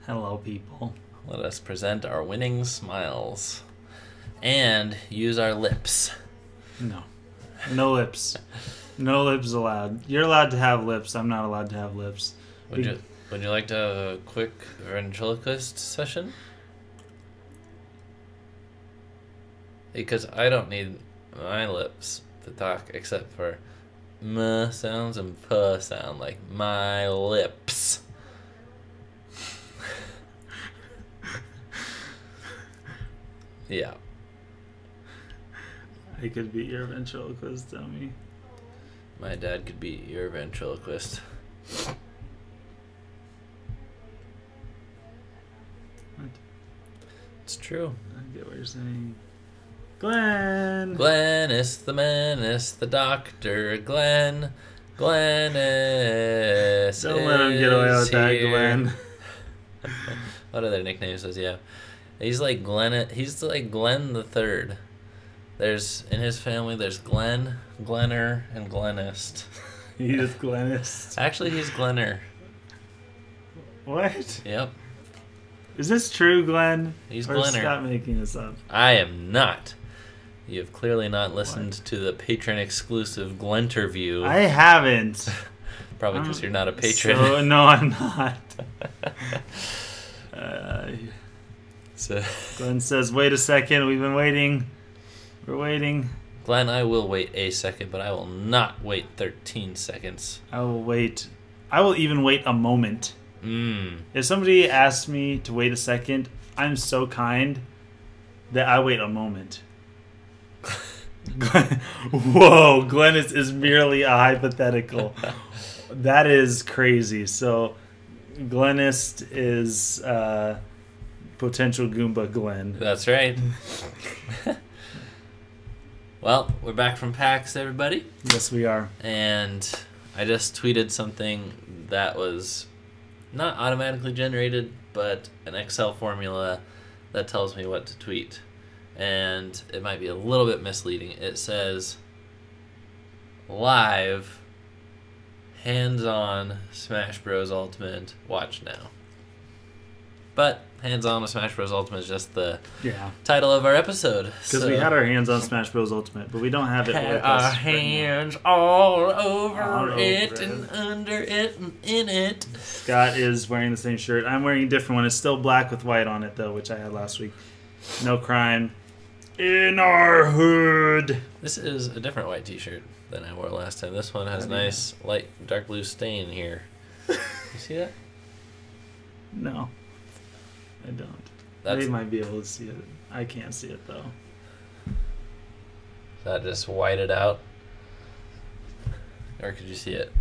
Hello, people. Let us present our winning smiles. And use our lips. No. No lips. No lips allowed. You're allowed to have lips. I'm not allowed to have lips. Would you like to have a quick ventriloquist session? Because I don't need my lips to talk except for m sounds and p sound, like my lips. Yeah. I could be your ventriloquist dummy. My dad could be your ventriloquist. What? It's true. I get what you're saying. Glenn! Glennis the Menace, the Doctor, Glennis. Don't let him get away with that, Glenn. What other nicknames does he have? He's like Glenn. He's like Glenn the Third. There's in his family. There's Glenn, Glenner, and Glennist. He is Glennist. Actually, he's Glenner. What? Yep. Is this true, Glenn? He's or Glenner. Stop making this up. I am not. You have clearly not listened to the patron-exclusive Glenterview. I haven't. Probably because you're not a patron. So, no, I'm not. So, Glenn says, wait a second, we've been waiting. We're waiting. Glenn, I will wait a second, but I will not wait 13 seconds. I will wait. I will even wait a moment. Mmm. If somebody asks me to wait a second, I'm so kind that I wait a moment. Whoa, Glenn is merely a hypothetical. That is crazy. So, Glennist is potential Goomba Glenn. That's right. Well, we're back from PAX, everybody. Yes, we are. And I just tweeted something that was not automatically generated, but an Excel formula that tells me what to tweet. And it might be a little bit misleading. It says, live, hands-on Smash Bros. Ultimate, watch now. But hands-on with Smash Bros. Ultimate is just the title of our episode. Because we had our hands on Smash Bros. Ultimate, but we don't have it had with our us hands all over it and under it and in it. Scott is wearing the same shirt. I'm wearing a different one. It's still black with white on it, though, which I had last week. No crime in our hood. This is a different white t-shirt than I wore last time. This one has nice light dark blue stain here. You see that? No, I don't. That's, they might be able to see it. I can't see it, though. That just whited out? Or could you see it?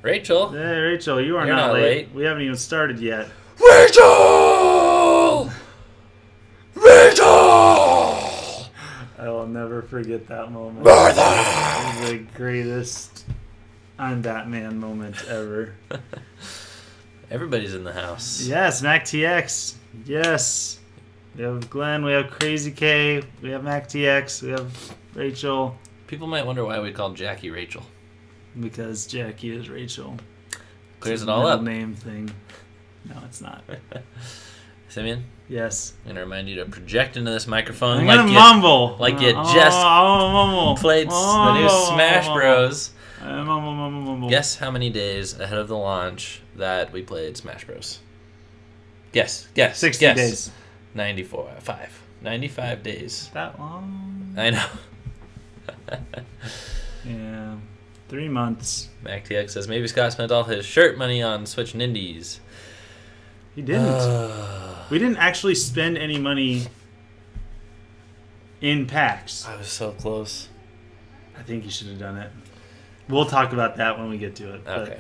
Rachel! Hey, Rachel, you are You're not not late. late. We haven't even started yet. Rachel! Rachel! I will never forget that moment. Martha! It was the greatest I'm Batman moment ever. Everybody's in the house. Yes, MacTX. Yes. We have Glenn, we have Crazy K, we have MacTX, we have Rachel. People might wonder why we call Jackie Rachel. Because Jackie is Rachel. Clears It's it a all middle up. name thing. No, it's not. Simeon, Yes. I'm going to remind you to project into this microphone I'm like gonna you, mumble. like you just played the new Smash Bros. Mumble. Guess how many days ahead of the launch that we played Smash Bros. Guess. 60 guess. days. 95 days. That long? I know. Yeah. 3 months. MacTX says maybe Scott spent all his shirt money on Switch Nindies. He didn't. We didn't actually spend any money in PAX. I was so close. I think you should have done it. We'll talk about that when we get to it. Okay.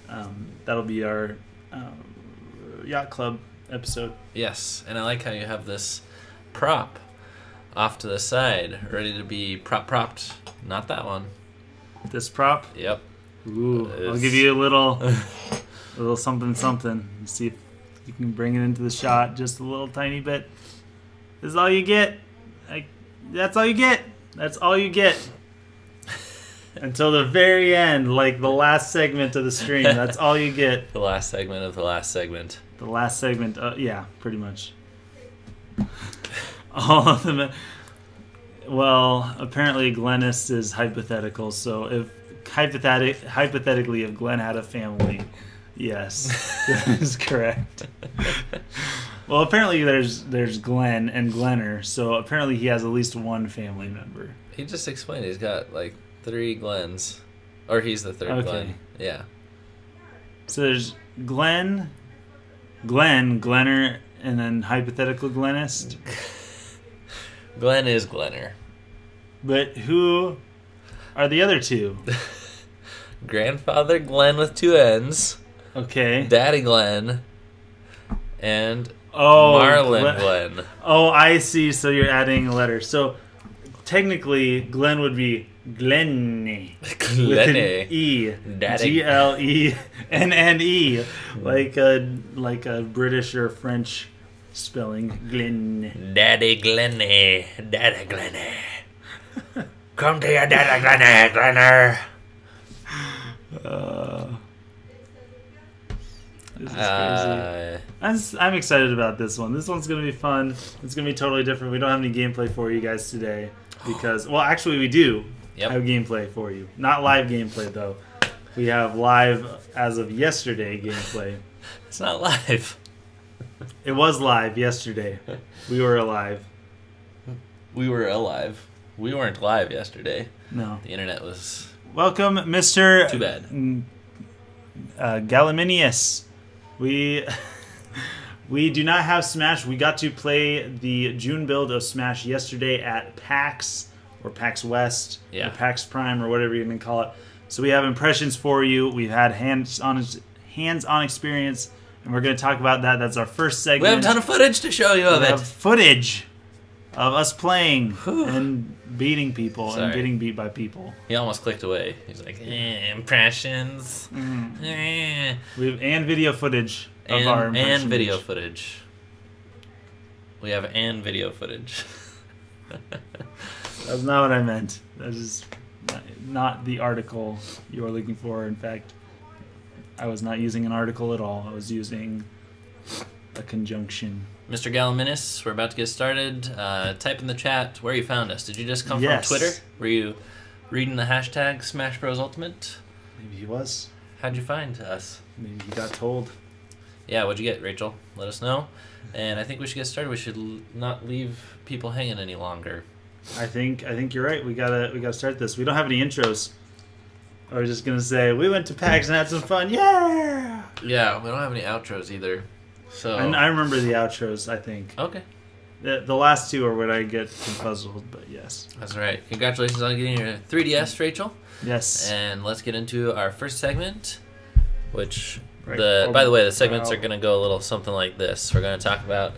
But, that'll be our Yacht Club episode. Yes, and I like how you have this prop off to the side, ready to be propped. Not that one. This prop? Yep. Ooh, I'll give you a little something. See if you can bring it into the shot just a little tiny bit. This is all you get. That's all you get. That's all you get. Until the very end, like the last segment of the stream. That's all you get. The last segment of the last segment. The last segment, yeah, pretty much. All of them. Well, apparently Glennis is hypothetical, so if hypothetically if Glenn had a family, yes, that is correct. Well, apparently there's Glenn and Glenner, so apparently he has at least one family member. He just explained he's got like 3 Glens. Or he's the third Glenn. Yeah. So there's Glenn, Glenner, and then hypothetical Glennist. Glenn is Glenner. But who are the other two? Grandfather Glenn with 2 N's. Okay. Daddy Glenn. And Marlon Glenn. Oh, I see. So you're adding a letter. So technically, Glenn would be Glenny. With an E. Daddy. Glenne. Like a British or French spelling. Glenn. Daddy Glenny. Daddy Glenny. Come to your daddy Glenny, Glenner. This is crazy. I'm excited about this one. This one's going to be fun. It's going to be totally different. We don't have any gameplay for you guys today. Because, well, actually we do have gameplay for you. Not live gameplay, though. We have live, as of yesterday, gameplay. It's not live. It was live yesterday. We were alive. We were alive. We weren't live yesterday. No. The internet was... Welcome, Mr. Too bad. Galiminius. We do not have Smash. We got to play the June build of Smash yesterday at PAX or PAX West or PAX Prime or whatever you're going to call it. So we have impressions for you. We've had hands-on experience, and we're going to talk about that. That's our first segment. We have a ton of footage to show you of it. We have footage of us playing and beating people and getting beat by people. He almost clicked away. He's like, impressions. We have video footage of our impressions. And video footage. We have video footage. That's not what I meant. That's just not the article you were looking for. In fact, I was not using an article at all. I was using a conjunction. Mr. Galaminis, we're about to get started. Type in the chat where you found us. Did you just come from Twitter? Were you reading the hashtag Smash Bros. Ultimate? Maybe he was. How'd you find us? Maybe he got told. Yeah, what'd you get, Rachel? Let us know. And I think we should get started. We should not leave people hanging any longer. I think you're right. We gotta start this. We don't have any intros. I was just gonna say we went to PAX and had some fun. Yeah. Yeah, we don't have any outros either. So I remember the outros, I think. Okay. The last two are what I get puzzled, but yes. That's right. Congratulations on getting your 3DS, Rachel. Yes. And let's get into our first segment, which, by the way, the segments are going to go a little something like this. We're going to talk about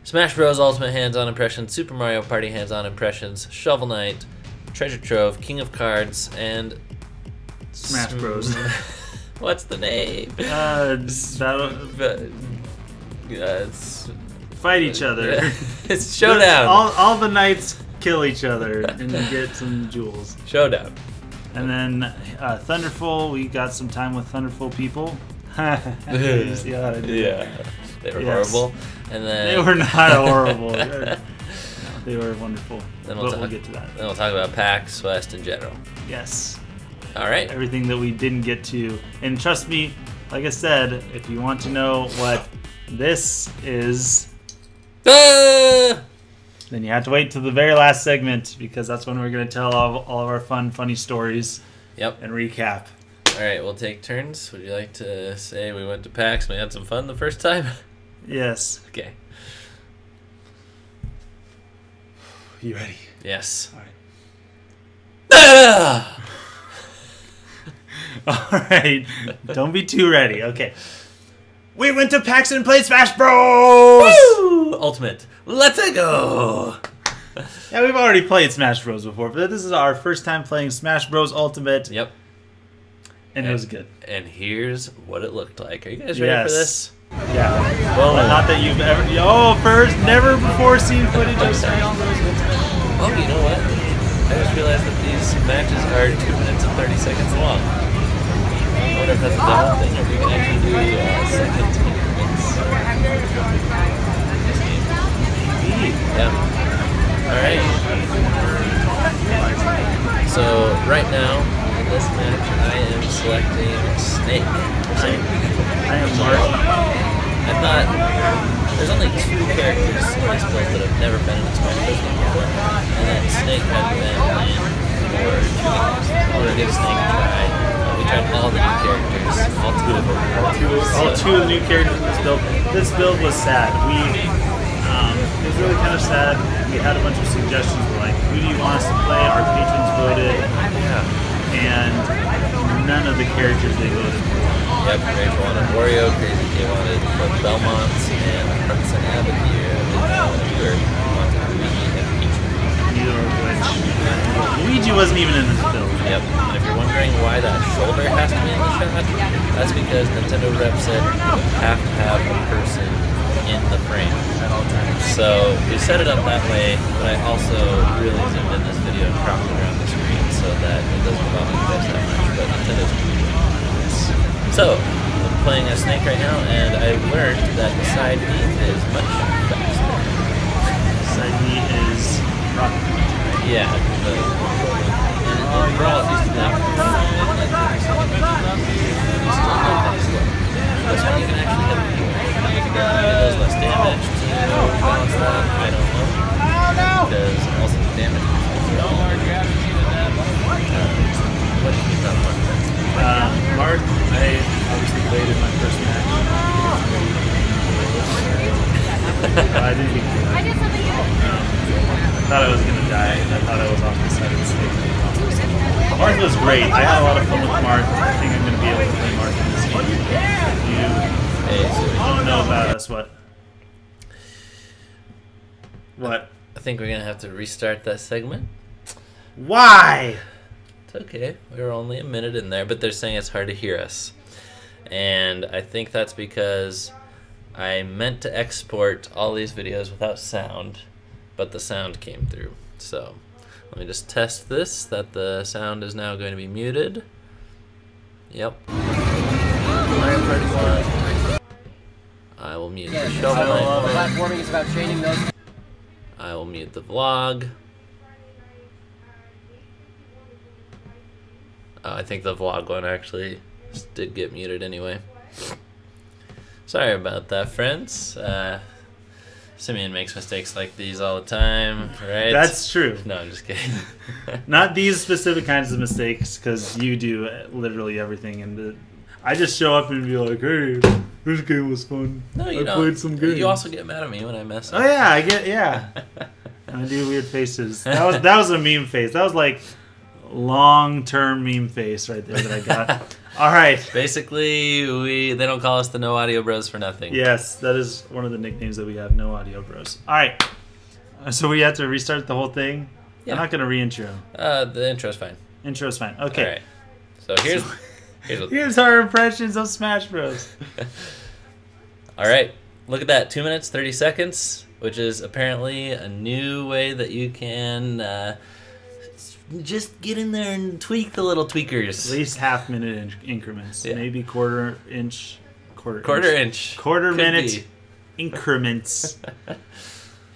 Smash Bros. Ultimate hands-on impressions, Super Mario Party hands-on impressions, Shovel Knight, Treasure Trove, King of Cards, and... Smash Bros. What's the name? Fight each other. It's Showdown. All the knights kill each other and get some jewels. Showdown. And then Thunderful, we got some time with Thunderful people. You see how I did Yeah. They were horrible. And then they were not horrible. No, they were wonderful. Then we'll get to that. Then we'll talk about PAX West in general. Yes. All right. Everything that we didn't get to. And trust me, like I said, if you want to know what this is, then you have to wait till the very last segment, because that's when we're going to tell all of our funny stories. Yep. And recap. All right, we'll take turns. Would you like to say we went to PAX and we had some fun the first time? Yes. Okay. You ready? Yes. All right. All right. Don't be too ready. Okay. We went to PAX and played Smash Bros. Woo! Ultimate. Let's go. Yeah, we've already played Smash Bros. Before, but this is our first time playing Smash Bros. Ultimate. Yep. And it was good. And here's what it looked like. Are you guys ready for this? Yeah. Well, not that you've ever... never before seen footage of Smash Bros. Oh, you know what? I just realized that these matches are 2 minutes and 30 seconds long. I wonder if that's a demo thing, or if you can actually do second increments. Yeah. Alright. So, right now, in this match, I am selecting Snake. I am Mark. I thought there's only 2 characters in this build that have never been in a Smash Bros. Game before, and then Snake had been in for 2 games. We're gonna give Snake a try. We tried all the new characters, all 2 of them. All 2 of the new characters in this build. This build was sad. It was really kind of sad. We had a bunch of suggestions. We're like, who do you want us to play? Our patrons voted, and none of the characters they voted for. Yep, Rachel wanted Wario, Crazy K wanted both Belmont and Hudson Abbott here. Neither wanted Luigi and Peach. Neither of which. Luigi wasn't even in this build. Yep, and if you're wondering why that shoulder has to be in the shot, that's because Nintendo rep said you have to have a person in the frame at all times. So we set it up that way, but I also really zoomed in this video and cropped it around the screen so that it doesn't bother you guys that much, but Nintendo's so, I'm playing as Snake right now, and I learned that the side B is much faster. Side B is rocket. Yeah. And Brawl used to be like, this one you can actually hit it. It does less damage to balance that. I don't know. Because also the damage what do you think about Marth? Marth, I obviously played in my first match. I didn't think I thought I was going to die. I thought I was off the side of the stage. Marth was great. I had a lot of fun with Marth. I think I'm going to be able to play Marth in this game. If you don't know about us, what? I think we're going to have to restart that segment. Why? It's okay. We were only a minute in there, but they're saying it's hard to hear us. And I think that's because I meant to export all these videos without sound, but the sound came through. So let me just test this, that the sound is now going to be muted. Yep. Mario Party 1. I will mute the Shovel Knight. Platforming is about chaining those. I will mute the vlog. I think the vlog one actually did get muted anyway. Sorry about that, friends. Simeon makes mistakes like these all the time, right? That's true. No, I'm just kidding. Not these specific kinds of mistakes, because you do literally everything. And I just show up and be like, hey, this game was fun. No, you I played some games. You also get mad at me when I mess up. Oh, yeah, I do weird faces. That was a meme face. That was like long-term meme face right there that I got. All right. Basically, they don't call us the No Audio Bros for nothing. Yes, that is one of the nicknames that we have, No Audio Bros. All right. So we have to restart the whole thing? Yeah. I'm not going to re-intro. The intro's fine. Intro's fine. Okay. All right. So here's our impressions of Smash Bros. All right. Look at that. 2 minutes, 30 seconds, which is apparently a new way that you can just get in there and tweak the little tweakers. At least half-minute increments. Yeah. Maybe quarter minute increments.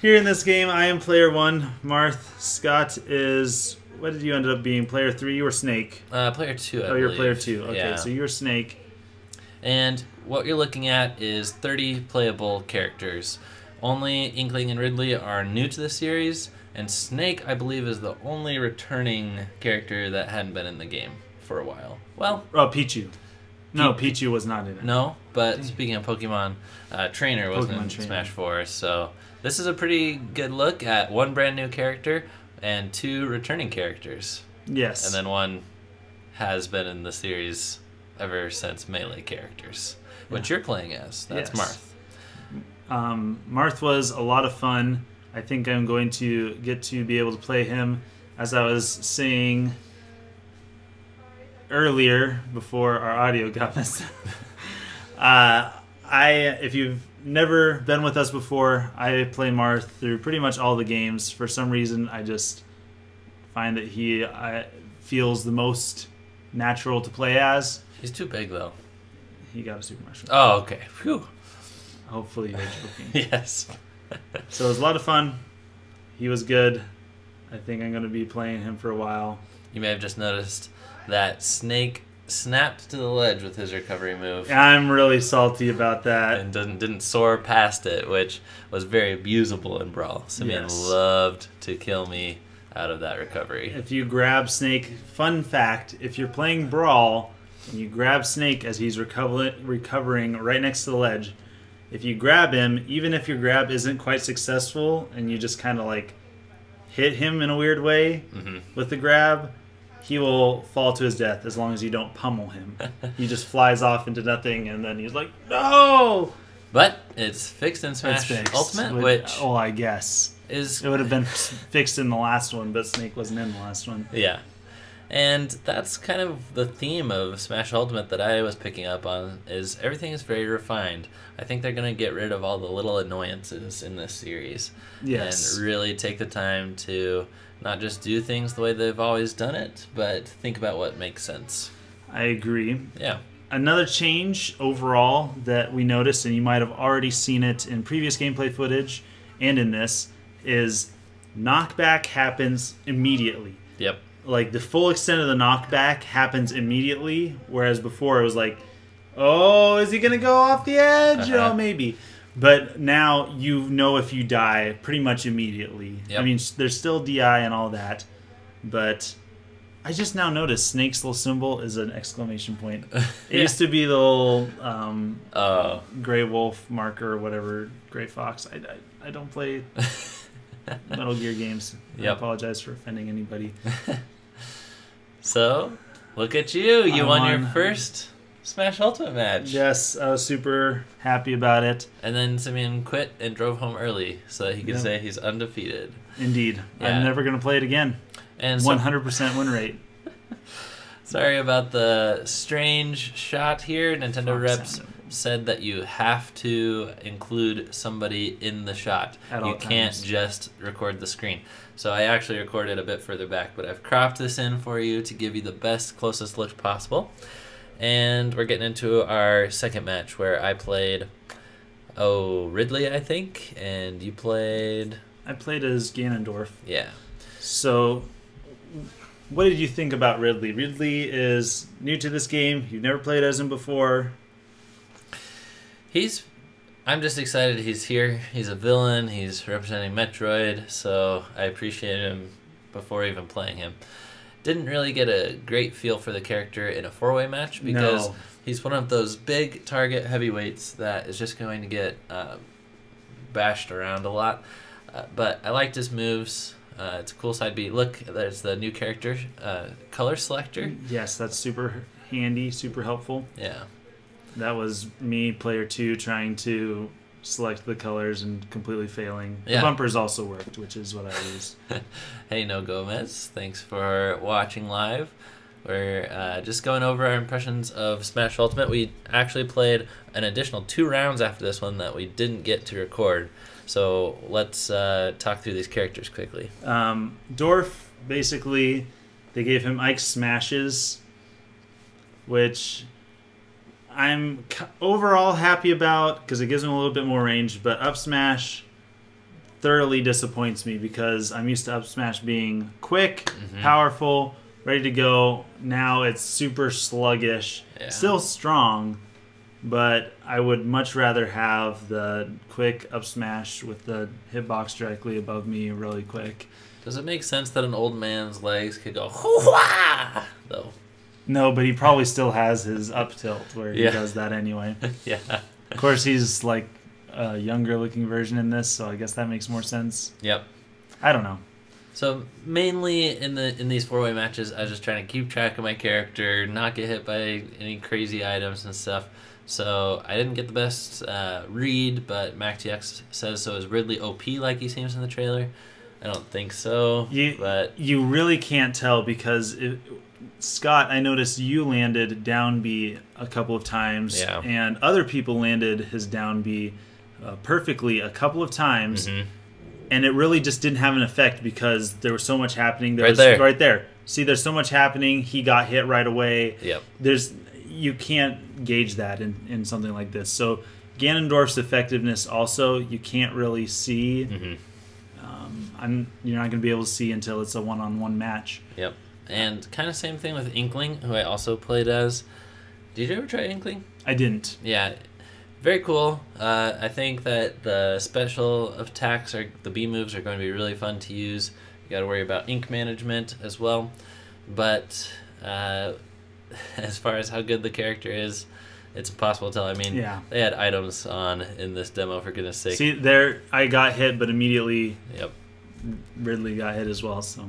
Here in this game, I am player 1, Marth. Scott is... What did you end up being? Player 3 or Snake? Player 2, I believe. You're player 2. Okay, yeah. So you're Snake. And what you're looking at is 30 playable characters. Only Inkling and Ridley are new to the series, and Snake, I believe, is the only returning character that hadn't been in the game for a while. Well... Oh, Pichu. No, Pichu was not in it. No, but speaking of Pokemon, Trainer wasn't in Smash 4, so this is a pretty good look at one brand new character and 2 returning characters. Yes. And then one has been in the series ever since Melee characters, which you're playing as. That's Marth. Marth was a lot of fun. I think I'm going to get to be able to play him, as I was saying earlier before our audio got messed up. If you've never been with us before, I play Marth through pretty much all the games. For some reason, I just find that he feels the most natural to play as. He's too big, though. He got a super mushroom. Oh, okay. Phew. Hopefully you're joking. Yes. So it was a lot of fun. He was good. I think I'm going to be playing him for a while. You may have just noticed that Snake snapped to the ledge with his recovery move. I'm really salty about that. And didn't soar past it, which was very abusable in Brawl. Simeon loved to kill me out of that recovery. If you grab Snake, fun fact, if you're playing Brawl and you grab Snake as he's recovering right next to the ledge, if you grab him, even if your grab isn't quite successful and you just kind of like hit him in a weird way with the grab, he will fall to his death as long as you don't pummel him. He just flies off into nothing, and then he's like, no! But it's fixed in Smash Ultimate, which... Oh, I guess. It would have been fixed in the last one, but Snake wasn't in the last one. Yeah. And that's kind of the theme of Smash Ultimate that I was picking up on, is everything is very refined. I think they're going to get rid of all the little annoyances in this series. Yes. And really take the time to not just do things the way they've always done it, but think about what makes sense. I agree. Yeah. Another change overall that we noticed, and you might have already seen it in previous gameplay footage and in this, is knockback happens immediately. Yep. Like, the full extent of the knockback happens immediately, whereas before it was like, oh, is he going to go off the edge? Oh, maybe. But now you know if you die pretty much immediately. Yep. I mean, there's still DI and all that, but I just now noticed Snake's little symbol is an exclamation point. It used to be the little Gray Wolf marker or whatever, Gray Fox. I don't play Metal Gear games. I apologize for offending anybody. So, look at you. You won your first Smash Ultimate match. Yes, I was super happy about it. And then Simeon quit and drove home early so that he could say he's undefeated. Indeed. Yeah. I'm never going to play it again. And 100% win rate. Sorry about the strange shot here. Nintendo reps said that you have to include somebody in the shot. You can't just record the screen. So I actually recorded a bit further back, but I've cropped this in for you to give you the best, closest look possible. And we're getting into our second match where I played, Ridley, I think, and you played... I played as Ganondorf. Yeah. So, what did you think about Ridley? Ridley is new to this game. You've never played as him before. I'm just excited he's here. He's a villain. He's representing Metroid, so I appreciate him before even playing him. Didn't really get a great feel for the character in a four-way match because he's one of those big target heavyweights that is just going to get bashed around a lot. But I liked his moves. It's a cool side B. Look, there's the new character, color selector. Yes, that's super handy, super helpful. Yeah. That was me, player 2, trying to select the colors and completely failing. Yeah. The bumpers also worked, which is what I used. Hey, No Gomez. Thanks for watching live. We're just going over our impressions of Smash Ultimate. We actually played an additional 2 rounds after this one that we didn't get to record. So let's talk through these characters quickly. Dorf, basically, they gave him Ike Smashes, which I'm overall happy about because it gives him a little bit more range, but up smash thoroughly disappoints me because I'm used to up smash being quick, powerful, ready to go. Now it's super sluggish, still strong, but I would much rather have the quick up smash with the hitbox directly above me really quick. Does it make sense that an old man's legs could go hoo-wah, though? No, but he probably still has his up tilt where he does that anyway. Yeah. Of course, he's like a younger looking version in this, so I guess that makes more sense. Yep. I don't know. So mainly in these 4-way matches, I was just trying to keep track of my character, not get hit by any crazy items and stuff. So I didn't get the best read, but MacTX says so. Is Ridley OP like he seems in the trailer? I don't think so. But you really can't tell because Scott, I noticed you landed down B a couple of times, and other people landed his down B perfectly a couple of times. and it really just didn't have an effect because there was so much happening. Right there. See, there's so much happening. He got hit right away. Yep. You can't gauge that in something like this. So Ganondorf's effectiveness also you can't really see. Mm-hmm. You're not going to be able to see until it's a one-on-one match. Yep. And kind of same thing with Inkling, who I also played as. Did you ever try Inkling? I didn't. Yeah. Very cool. I think that the special attacks, the B moves, are going to be really fun to use. You got to worry about ink management as well. But as far as how good the character is, it's impossible to tell. I mean, They had items on in this demo, for goodness sake. See, there I got hit, but immediately Yep. Ridley got hit as well. So,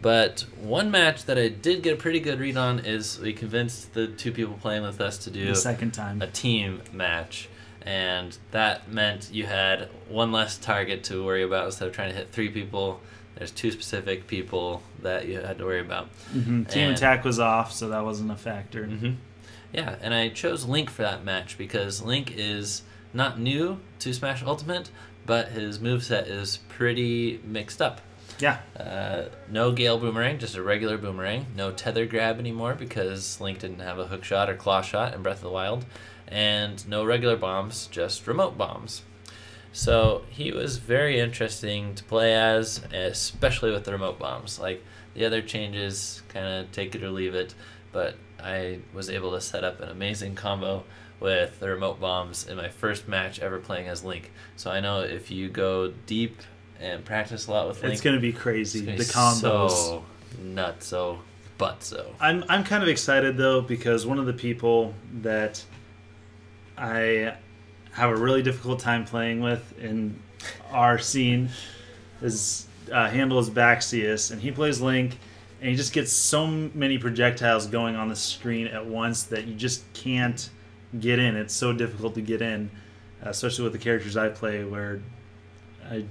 but one match that I did get a pretty good read on is we convinced the two people playing with us to do the second time a team match. And that meant you had one less target to worry about instead of trying to hit 3 people. There's 2 specific people that you had to worry about. Mm-hmm. Team attack was off, so that wasn't a factor. Mm-hmm. Yeah, and I chose Link for that match because Link is not new to Smash Ultimate, but his moveset is pretty mixed up. Yeah. No Gale Boomerang, just a regular boomerang. No Tether Grab anymore because Link didn't have a hook shot or claw shot in Breath of the Wild. And no regular bombs, just remote bombs. So he was very interesting to play as, especially with the remote bombs. Like, the other changes, kind of take it or leave it, but I was able to set up an amazing combo with the remote bombs in my first match ever playing as Link. So I know if you go deep and practice a lot with Link, it's going to be crazy. The combos, so nutso, butso. I'm kind of excited though because one of the people that I have a really difficult time playing with in our scene is handle is Baxius, and he plays Link. And he just gets so many projectiles going on the screen at once that you just can't get in. It's so difficult to get in, especially with the characters I play where I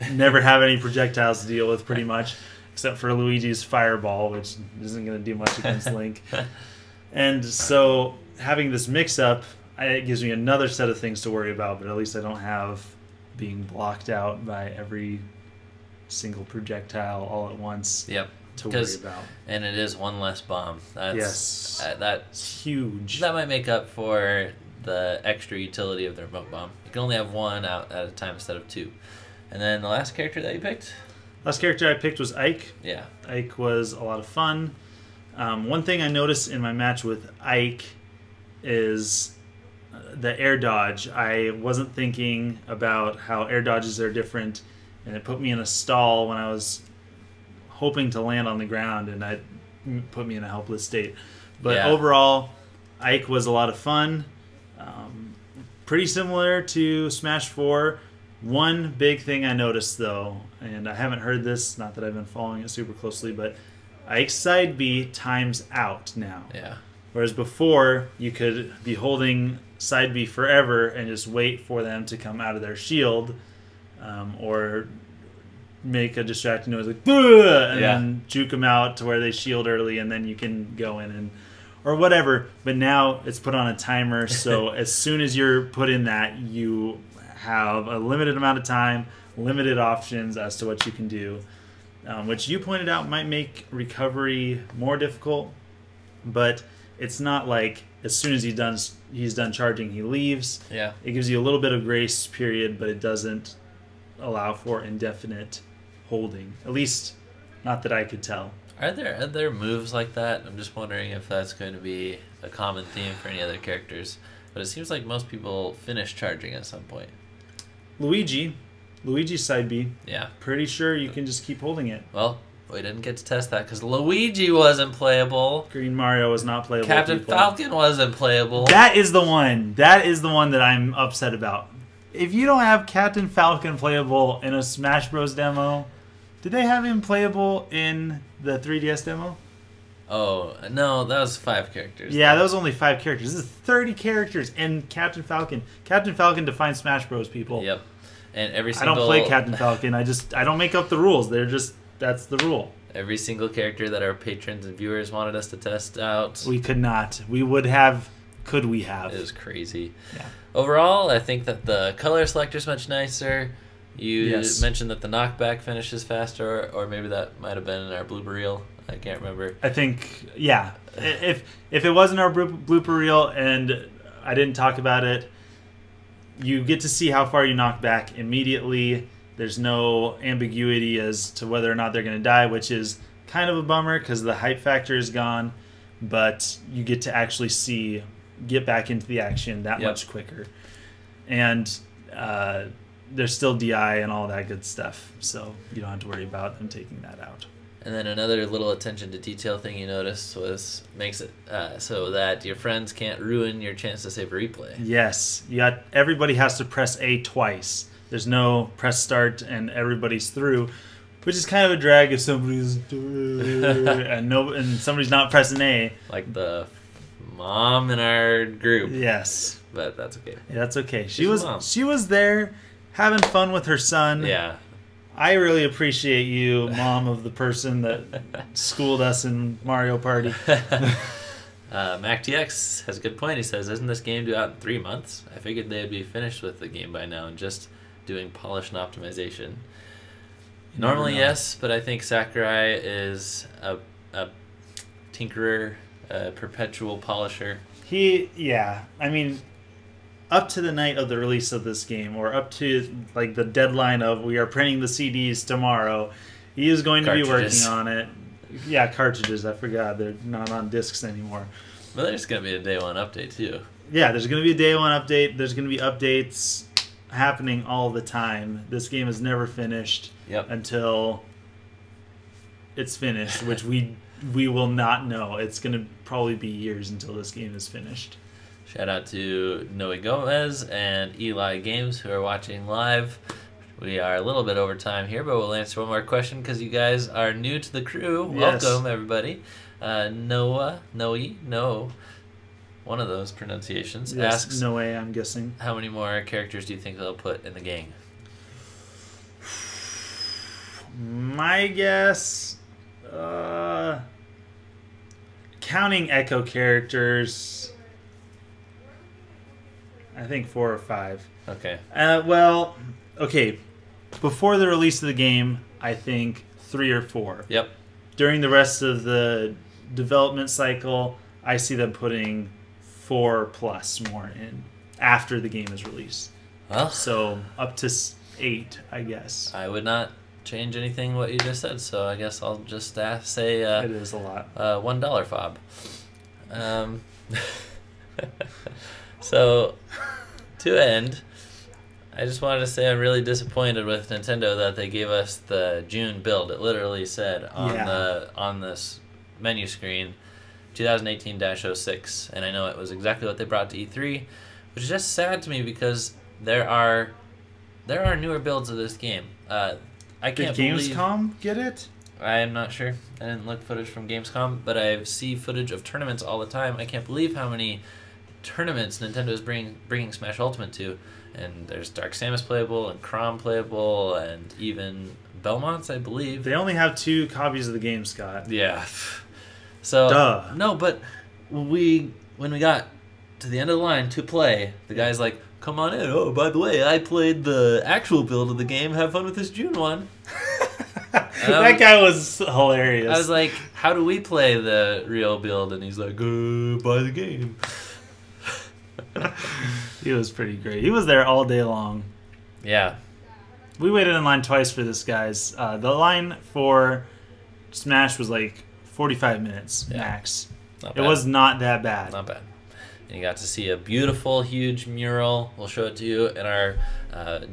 never have any projectiles to deal with pretty much, except for Luigi's Fireball, which isn't going to do much against Link. And so having this mix-up, it gives me another set of things to worry about, but at least I don't have being blocked out by every single projectile all at once. Yep. To worry about. And it is one less bomb. That's huge. That might make up for the extra utility of the remote bomb. You can only have one out at a time instead of 2. And then the last character that you picked? Last character I picked was Ike. Yeah. Ike was a lot of fun. One thing I noticed in my match with Ike is the air dodge. I wasn't thinking about how air dodges are different, and it put me in a stall when I was hoping to land on the ground, and it put me in a helpless state. But overall, Ike was a lot of fun. Pretty similar to Smash 4. One big thing I noticed, though, and I haven't heard this, not that I've been following it super closely, but Ike's side B times out now. Yeah. Whereas before, you could be holding side B forever and just wait for them to come out of their shield, or make a distracting noise like "Buh!" and then juke them out to where they shield early, and then you can go in and or whatever. But now it's put on a timer, so as soon as you're put in that, you have a limited amount of time, limited options as to what you can do, which you pointed out might make recovery more difficult. But it's not like as soon as he's done charging, he leaves. Yeah, it gives you a little bit of grace period, but it doesn't allow for indefinite holding. At least, not that I could tell. Are there moves like that? I'm just wondering if that's going to be a common theme for any other characters. But it seems like most people finish charging at some point. Luigi's side B. Yeah. Pretty sure you can just keep holding it. Well, we didn't get to test that because Luigi wasn't playable. Green Mario was not playable. Captain Falcon wasn't playable. That is the one. That is the one that I'm upset about. If you don't have Captain Falcon playable in a Smash Bros. Demo, did they have him playable in the 3DS demo? Oh, no, that was 5 characters. Yeah, that was only 5 characters. This is 30 characters and Captain Falcon. Captain Falcon defines Smash Bros. People. Yep. And every single... I don't play Captain Falcon. I don't make up the rules. That's the rule. Every single character that our patrons and viewers wanted us to test out. We could not. We would have. Could we have? It was crazy. Yeah. Overall, I think that the color selector is much nicer. You mentioned that the knockback finishes faster, or maybe that might have been in our blooper reel. I can't remember. I think, yeah. If it wasn't our blooper reel and I didn't talk about it, you get to see how far you knock back immediately. There's no ambiguity as to whether or not they're going to die, which is kind of a bummer because the hype factor is gone. But you get to actually get back into the action that much quicker. And there's still DI and all that good stuff, so you don't have to worry about them taking that out. And then another little attention to detail thing you noticed makes it so that your friends can't ruin your chance to save a replay. Yes, everybody has to press A twice. There's no press start and everybody's through, which is kind of a drag if somebody's and somebody's not pressing A. Like the mom in our group. Yes, but that's okay. Yeah, that's okay. She was there having fun with her son. Yeah. I really appreciate you, mom of the person that schooled us in Mario Party. MacTX has a good point. He says, isn't this game due out in 3 months? I figured they'd be finished with the game by now and just doing polish and optimization. Normally, yes, but I think Sakurai is a tinkerer, a perpetual polisher. I mean, up to the night of the release of this game, or up to like the deadline of we are printing the CDs tomorrow, he is going to be working on it. Yeah, cartridges. I forgot they're not on discs anymore. Well, there's going to be a day one update too. Yeah, there's going to be a day one update. There's going to be updates happening all the time. This game is never finished until it's finished, which we will not know. It's going to probably be years until this game is finished. Shout out to Noe Gomez and Eli Games who are watching live. We are a little bit over time here, but we'll answer one more question because you guys are new to the crew. Yes. Welcome, everybody. Noah, one of those pronunciations, asks, Noe, I'm guessing. How many more characters do you think they'll put in the gang? My guess, counting Echo characters, I think 4 or 5. Okay. Okay. Before the release of the game, I think 3 or 4. Yep. During the rest of the development cycle, I see them putting 4 plus more in after the game is released. Well, so up to 8, I guess. I would not change anything what you just said, so I guess I'll just say it is a lot. $1 fob. So, to end, I just wanted to say I'm really disappointed with Nintendo that they gave us the June build. It literally said on this menu screen 2018-06, and I know it was exactly what they brought to E3, which is just sad to me because there are newer builds of this game. I can't believe Gamescom get it? I am not sure. I didn't look footage from Gamescom, but I see footage of tournaments all the time. I can't believe how many tournaments Nintendo is bringing Smash Ultimate to, and there's Dark Samus playable and Chrom playable and even Belmont's, I believe. They only have 2 copies of the game, Scott. Yeah. So no, but when we got to the end of the line to play, the guy's like, "Come on in. Oh, by the way, I played the actual build of the game. Have fun with this June one." That guy was hilarious. I was like, "How do we play the real build?" And he's like, "Buy the game." He was pretty great. He was there all day long. Yeah. We waited in line twice for this, guys. The line for Smash was like 45 minutes max. It was not that bad. Not bad. And you got to see a beautiful, huge mural. We'll show it to you in our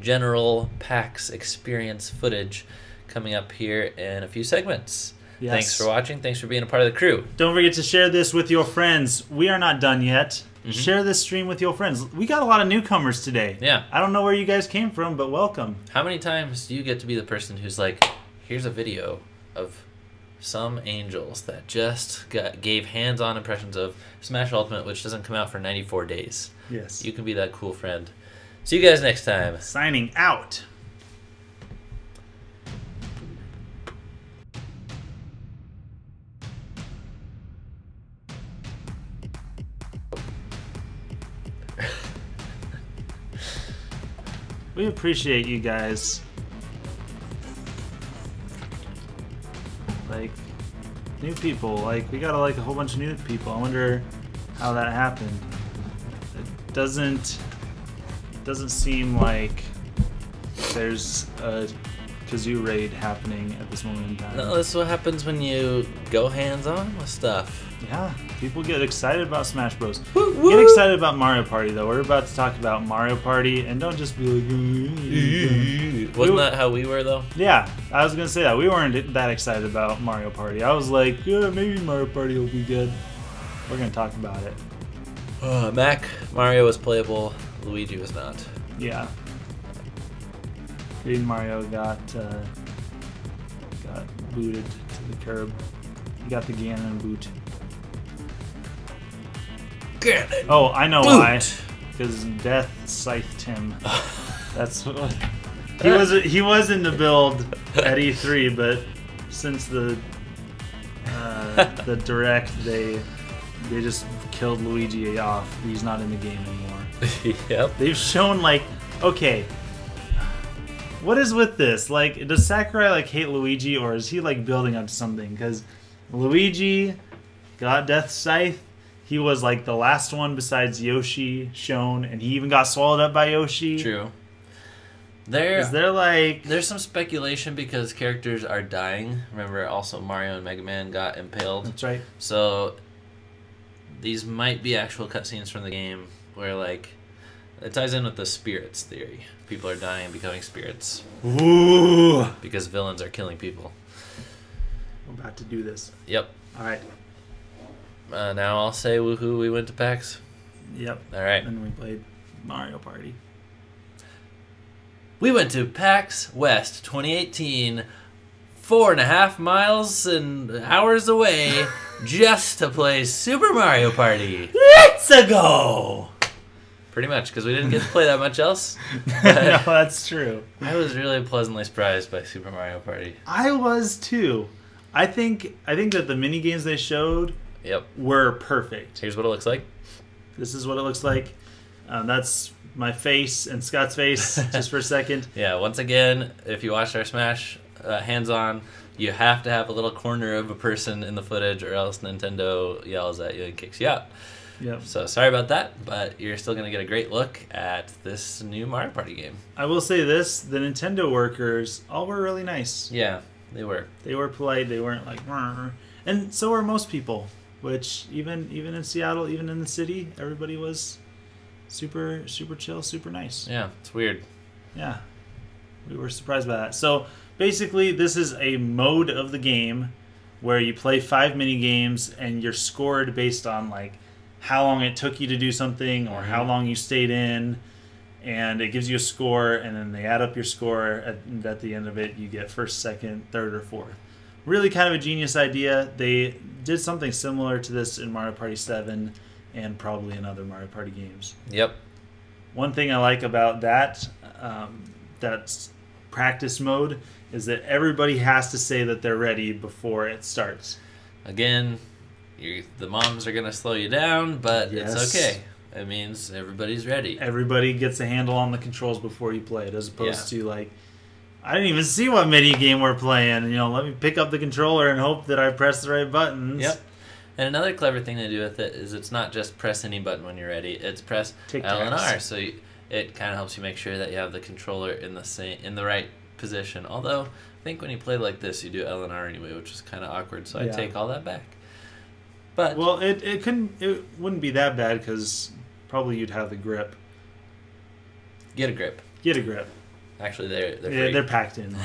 general PAX experience footage coming up here in a few segments. Yes. Thanks for watching. Thanks for being a part of the crew. Don't forget to share this with your friends. We are not done yet. Mm-hmm. Share this stream with your friends. We got a lot of newcomers today. Yeah. I don't know where you guys came from, but welcome. How many times do you get to be the person who's like, here's a video of some angels that just gave hands-on impressions of Smash Ultimate, which doesn't come out for 94 days. Yes. You can be that cool friend. See you guys next time. Signing out. We appreciate you guys New people. Like, we got like a whole bunch of new people. I wonder how that happened. It doesn't seem like there's a kazoo raid happening at this moment in time. No, this is what happens when you go hands-on with stuff. Yeah, people get excited about Smash Bros. Woo, woo. Get excited about Mario Party, though. We're about to talk about Mario Party, and don't just be like... Wasn't that how we were, though? Yeah, I was going to say that. We weren't that excited about Mario Party. I was like, yeah, maybe Mario Party will be good. We're going to talk about it. Mario was playable. Luigi was not. Yeah. Green Mario got booted to the curb. He got the Ganon boot. Ganon. Oh, I know boot. why. Because Death scythed him. That's what he was in the build at E3, but since the direct, they just killed Luigi off. He's not in the game anymore. Yep. They've shown like, okay, what is with this? Like, does Sakurai like hate Luigi, or is he like building up to something? Because Luigi got Death Scythe. He was like the last one besides Yoshi shown, and he even got swallowed up by Yoshi. True. There's some speculation because characters are dying. Remember, also Mario and Mega Man got impaled. That's right. So these might be actual cutscenes from the game where like it ties in with the spirits theory. People are dying and becoming spirits. Ooh. Because villains are killing people. I'm about to do this. Yep. All right. Now I'll say woohoo, we went to PAX. Yep. All right. And we played Mario Party. We went to PAX West 2018, 4.5 miles and hours away, just to play Super Mario Party. Let's go! Pretty much, because we didn't get to play that much else. No, that's true. I was really pleasantly surprised by Super Mario Party. I was too. I think that the mini games they showed were perfect. Here's what it looks like. This is what it looks like. That's my face and Scott's face, just for a second. Yeah, once again, if you watched our Smash hands-on, you have to have a little corner of a person in the footage, or else Nintendo yells at you and kicks you out. Yep. So sorry about that, but you're still going to get a great look at this new Mario Party game. I will say this, the Nintendo workers all were really nice. Yeah, they were. They were polite, they weren't like, "Rrr." And so were most people, which even in Seattle, even in the city, everybody was super chill, super nice. Yeah, it's weird. Yeah. We were surprised by that. So basically this is a mode of the game where you play 5 mini games and you're scored based on like how long it took you to do something or how long you stayed in, and it gives you a score, and then they add up your score, and at the end of it you get first, second, third, or fourth. Really kind of a genius idea. They did something similar to this in Mario Party 7 and probably in other Mario Party games. Yep. One thing I like about that that's practice mode is that everybody has to say that they're ready before it starts. Again, the moms are going to slow you down, but Yes. It's okay. It means everybody's ready. Everybody gets a handle on the controls before you play it, as opposed to like, I didn't even see what mini game we're playing. Let me pick up the controller and hope that I press the right buttons. Yep. And another clever thing they do with it is it's not just press any button when you're ready. It's press L and R. So it kind of helps you make sure that you have the controller in the right position. Although I think when you play like this, you do L and R anyway, which is kind of awkward. So I take all that back. But well, it wouldn't be that bad because probably you'd have the grip. Get a grip. Get a grip. Actually, they're packed in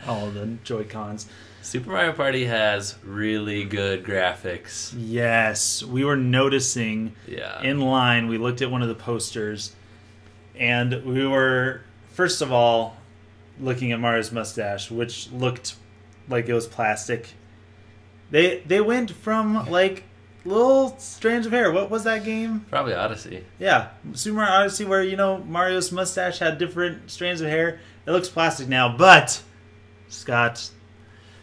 all the Joy-Cons. Super Mario Party has really good graphics. Yes, we were noticing in line. We looked at one of the posters, and we were first of all looking at Mario's mustache, which looked like it was plastic. They went from like little strands of hair. What was that game? Probably Odyssey. Yeah, Super Mario Odyssey, where Mario's mustache had different strands of hair. It looks plastic now, but Scott,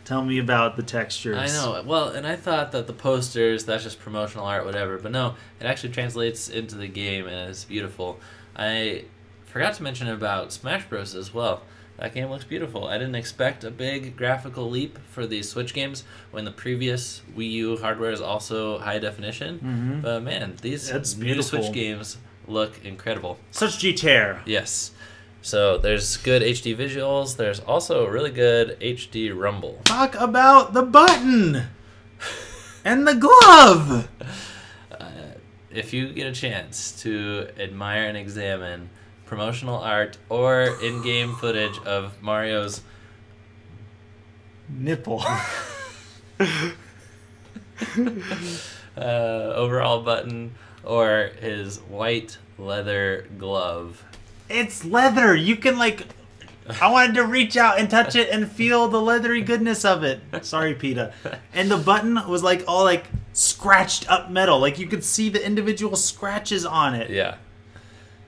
tell me about the textures. I know. Well, and I thought that the posters, that's just promotional art, whatever. But no, it actually translates into the game, and it's beautiful. I forgot to mention about Smash Bros. As well. That game looks beautiful. I didn't expect a big graphical leap for these Switch games when the previous Wii U hardware is also high definition. Mm-hmm. But man, these new Switch games look incredible. Such detail. Yes. So there's good HD visuals. There's also really good HD rumble. Talk about the button and the glove. If you get a chance to admire and examine promotional art or in-game footage of Mario's nipple, overall button, or his white leather glove. It's leather. You can I wanted to reach out and touch it and feel the leathery goodness of it. Sorry, PETA. And the button was all scratched up metal. You could see the individual scratches on it. Yeah.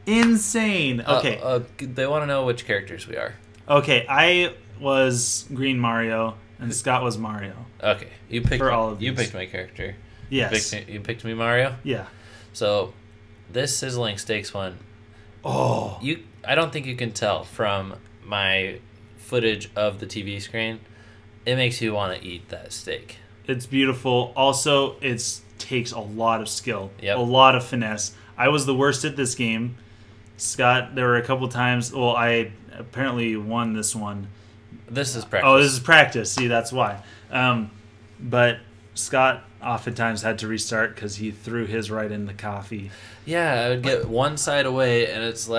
Insane. Okay. They want to know which characters we are. Okay, I was Green Mario and Scott was Mario. Okay, you picked for all of you these. picked my character. Yes. You picked me Mario. Yeah. So, this sizzling steaks one. Oh. I don't think you can tell from my footage of the TV screen. It makes you want to eat that steak. It's beautiful. Also, it takes a lot of skill. Yep. A lot of finesse. I was the worst at this game. Scott, there were a couple times. Well, I apparently won this one. This is practice. Oh, this is practice. See, that's why. But Scott oftentimes had to restart because he threw his right in the coffee. Yeah, I would get one side away, and it's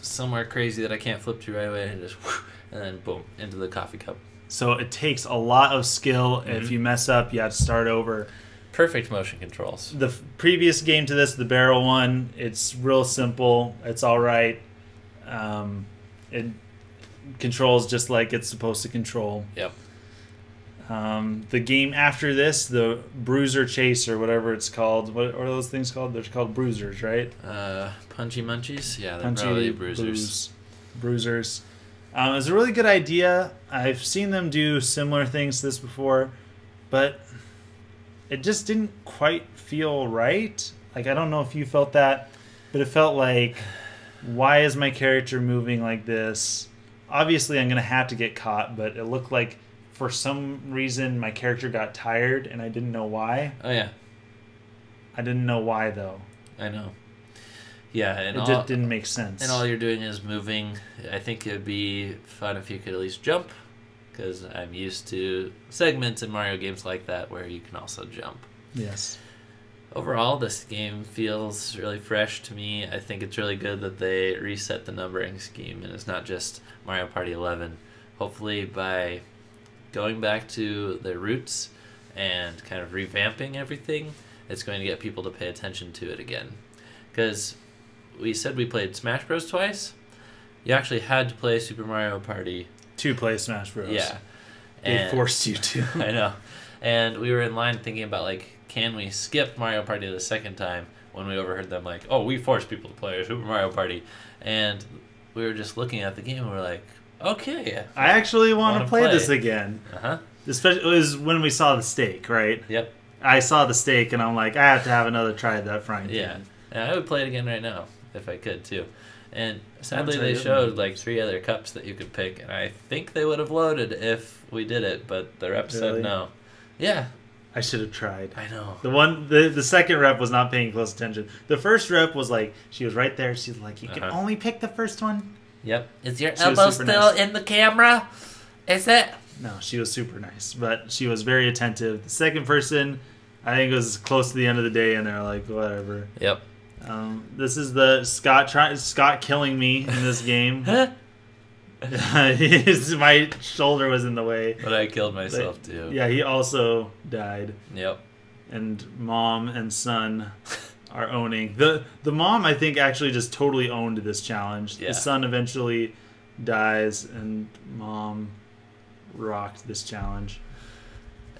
somewhere crazy that I can't flip to right away, and just and then boom into the coffee cup. So it takes a lot of skill. Mm-hmm. If you mess up, you have to start over. Perfect motion controls. The previous game to this, the barrel one, it's real simple. It's all right. It controls just like it's supposed to control. Yep. The game after this, the Bruiser Chase or whatever it's called. What are those things called? They're called bruisers, right? Punchy Munchies? Yeah, they're Punchy probably bruisers. Bruisers. It's a really good idea. I've seen them do similar things to this before, but it just didn't quite feel right. I don't know if you felt that, but it felt why is my character moving like this? Obviously, I'm going to have to get caught, but it looked like for some reason my character got tired, and I didn't know why. Oh, yeah. I didn't know why, though. I know. Yeah, and it just didn't make sense. And all you're doing is moving. I think it would be fun if you could at least jump, because I'm used to segments in Mario games like that where you can also jump. Yes. Overall, this game feels really fresh to me. I think it's really good that they reset the numbering scheme, and it's not just Mario Party 11. Hopefully, by going back to their roots and kind of revamping everything, it's going to get people to pay attention to it again. Because we said we played Smash Bros. Twice. You actually had to play Super Mario Party to play Smash Bros. Yeah. They forced you to. I know. And we were in line thinking about, can we skip Mario Party the second time when we overheard them we force people to play Super Mario Party. And we were just looking at the game and we're like, okay. I actually want to play this again. Uh-huh. Especially, it was when we saw the steak, right? Yep. I saw the steak and I'm like, I have to have another try at that frying pan. Yeah. And I would play it again right now if I could, too. And sadly, they showed 3 other cups that you could pick, and I think they would have loaded if we did it, but the rep said no. Yeah. I should have tried. I know. The second rep was not paying close attention. The first rep was she was right there. She's like, you can only pick the first one. Yep. Is your elbow still in the camera? Is it? No, she was super nice, but she was very attentive. The second person, I think it was close to the end of the day, and they're like, whatever. Yep. This is the Scott killing me in this game. My shoulder was in the way. But I killed myself too. Yeah, he also died. Yep. And mom and son are owning. The mom, I think, actually just totally owned this challenge. Yeah. The son eventually dies, and mom rocked this challenge.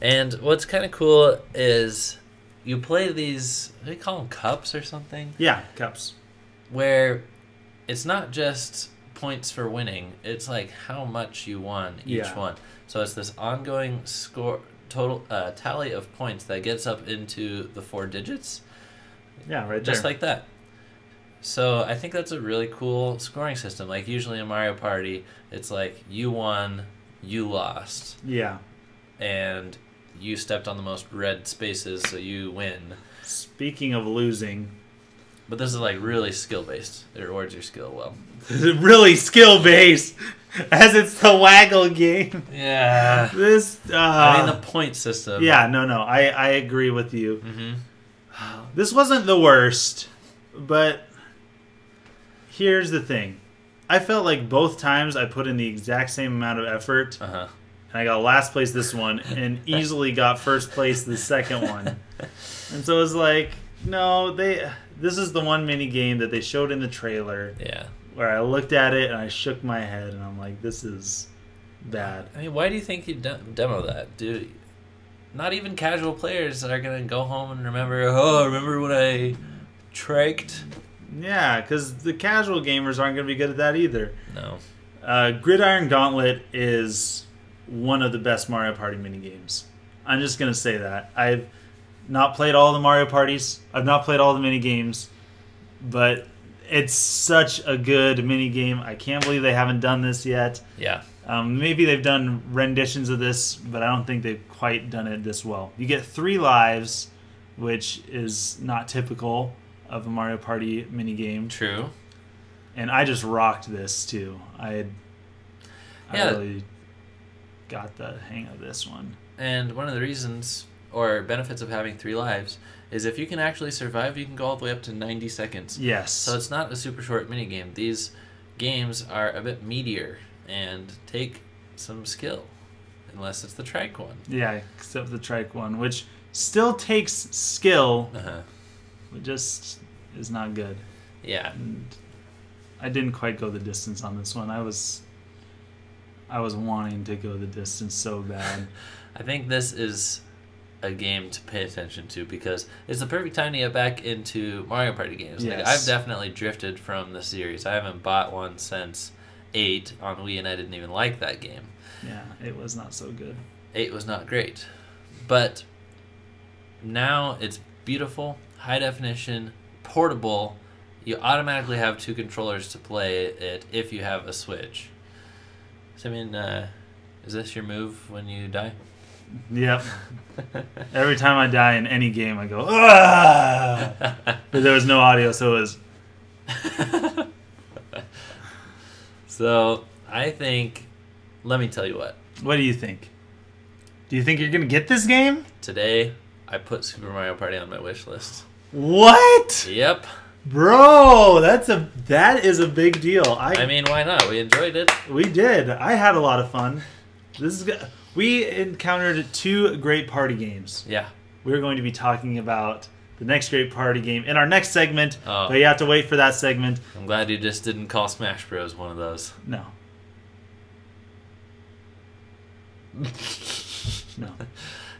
And what's kind of cool is you play these, what do you call them, cups or something? Yeah, cups. Where it's not just points for winning, it's how much you won each one. So it's this ongoing score, total tally of points that gets up into the 4 digits. Yeah, right there. Just like that. So I think that's a really cool scoring system. Like usually in Mario Party, it's like you won, you lost. Yeah. And you stepped on the most red spaces, so you win. Speaking of losing. But this is like really skill-based. It rewards your skill well. Really skill-based, as it's the waggle game. Yeah. This. I mean the point system. Yeah, no. I agree with you. Mm-hmm. This wasn't the worst, but here's the thing. I felt like both times I put in the exact same amount of effort. Uh-huh. And I got last place this one and easily got first place the second one. And so it was like, no, this is the one mini game that they showed in the trailer. Yeah. Where I looked at it and I shook my head and I'm like, this is bad. I mean, why do you think you demo that? Dude, not even casual players are going to go home and remember when I triked? Yeah, because the casual gamers aren't going to be good at that either. No. Gridiron Gauntlet is one of the best Mario Party minigames. I'm just going to say that. I've not played all the Mario Parties. I've not played all the minigames. But it's such a good minigame. I can't believe they haven't done this yet. Yeah. Maybe they've done renditions of this, but I don't think they've quite done it this well. You get 3 lives, which is not typical of a Mario Party minigame. True. And I just rocked this, too. I really got the hang of this one. And one of the reasons or benefits of having 3 lives is if you can actually survive, you can go all the way up to 90 seconds. Yes. So it's not a super short minigame. These games are a bit meatier and take some skill, unless it's the trike one. Yeah, except the trike one, which still takes skill, but just is not good. Yeah. And I didn't quite go the distance on this one. I was wanting to go the distance so bad. I think this is a game to pay attention to because it's the perfect time to get back into Mario Party games. Yes. Like, I've definitely drifted from the series. I haven't bought one since 8 on Wii, and I didn't even like that game. Yeah, it was not so good. 8 was not great. But now it's beautiful, high definition, portable. You automatically have 2 controllers to play it if you have a Switch. So, I mean, is this your move when you die? Yep. Every time I die in any game, I go, ah! But there was no audio, so it was... So, I think... Let me tell you what. What do you think? Do you think you're going to get this game? Today, I put Super Mario Party on my wish list. What? Yep. Bro, that is a big deal. I mean, why not? We enjoyed it. We did. I had a lot of fun. We encountered 2 great party games. Yeah. We're going to be talking about the next great party game in our next segment, but you have to wait for that segment. I'm glad you just didn't call Smash Bros. One of those. No. No.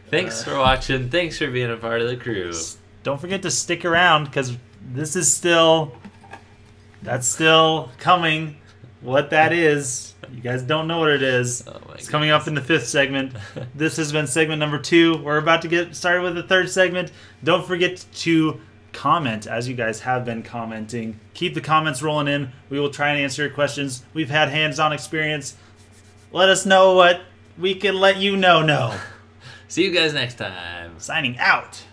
Thanks for watching. Thanks for being a part of the crew. Don't forget to stick around because this is that's still coming. What that is, you guys don't know what it is. It's coming up in the 5th segment. This has been segment number 2. We're about to get started with the 3rd segment. Don't forget to comment as you guys have been commenting. Keep the comments rolling in. We will try and answer your questions. We've had hands-on experience. Let us know what we can let you know. See you guys next time. Signing out.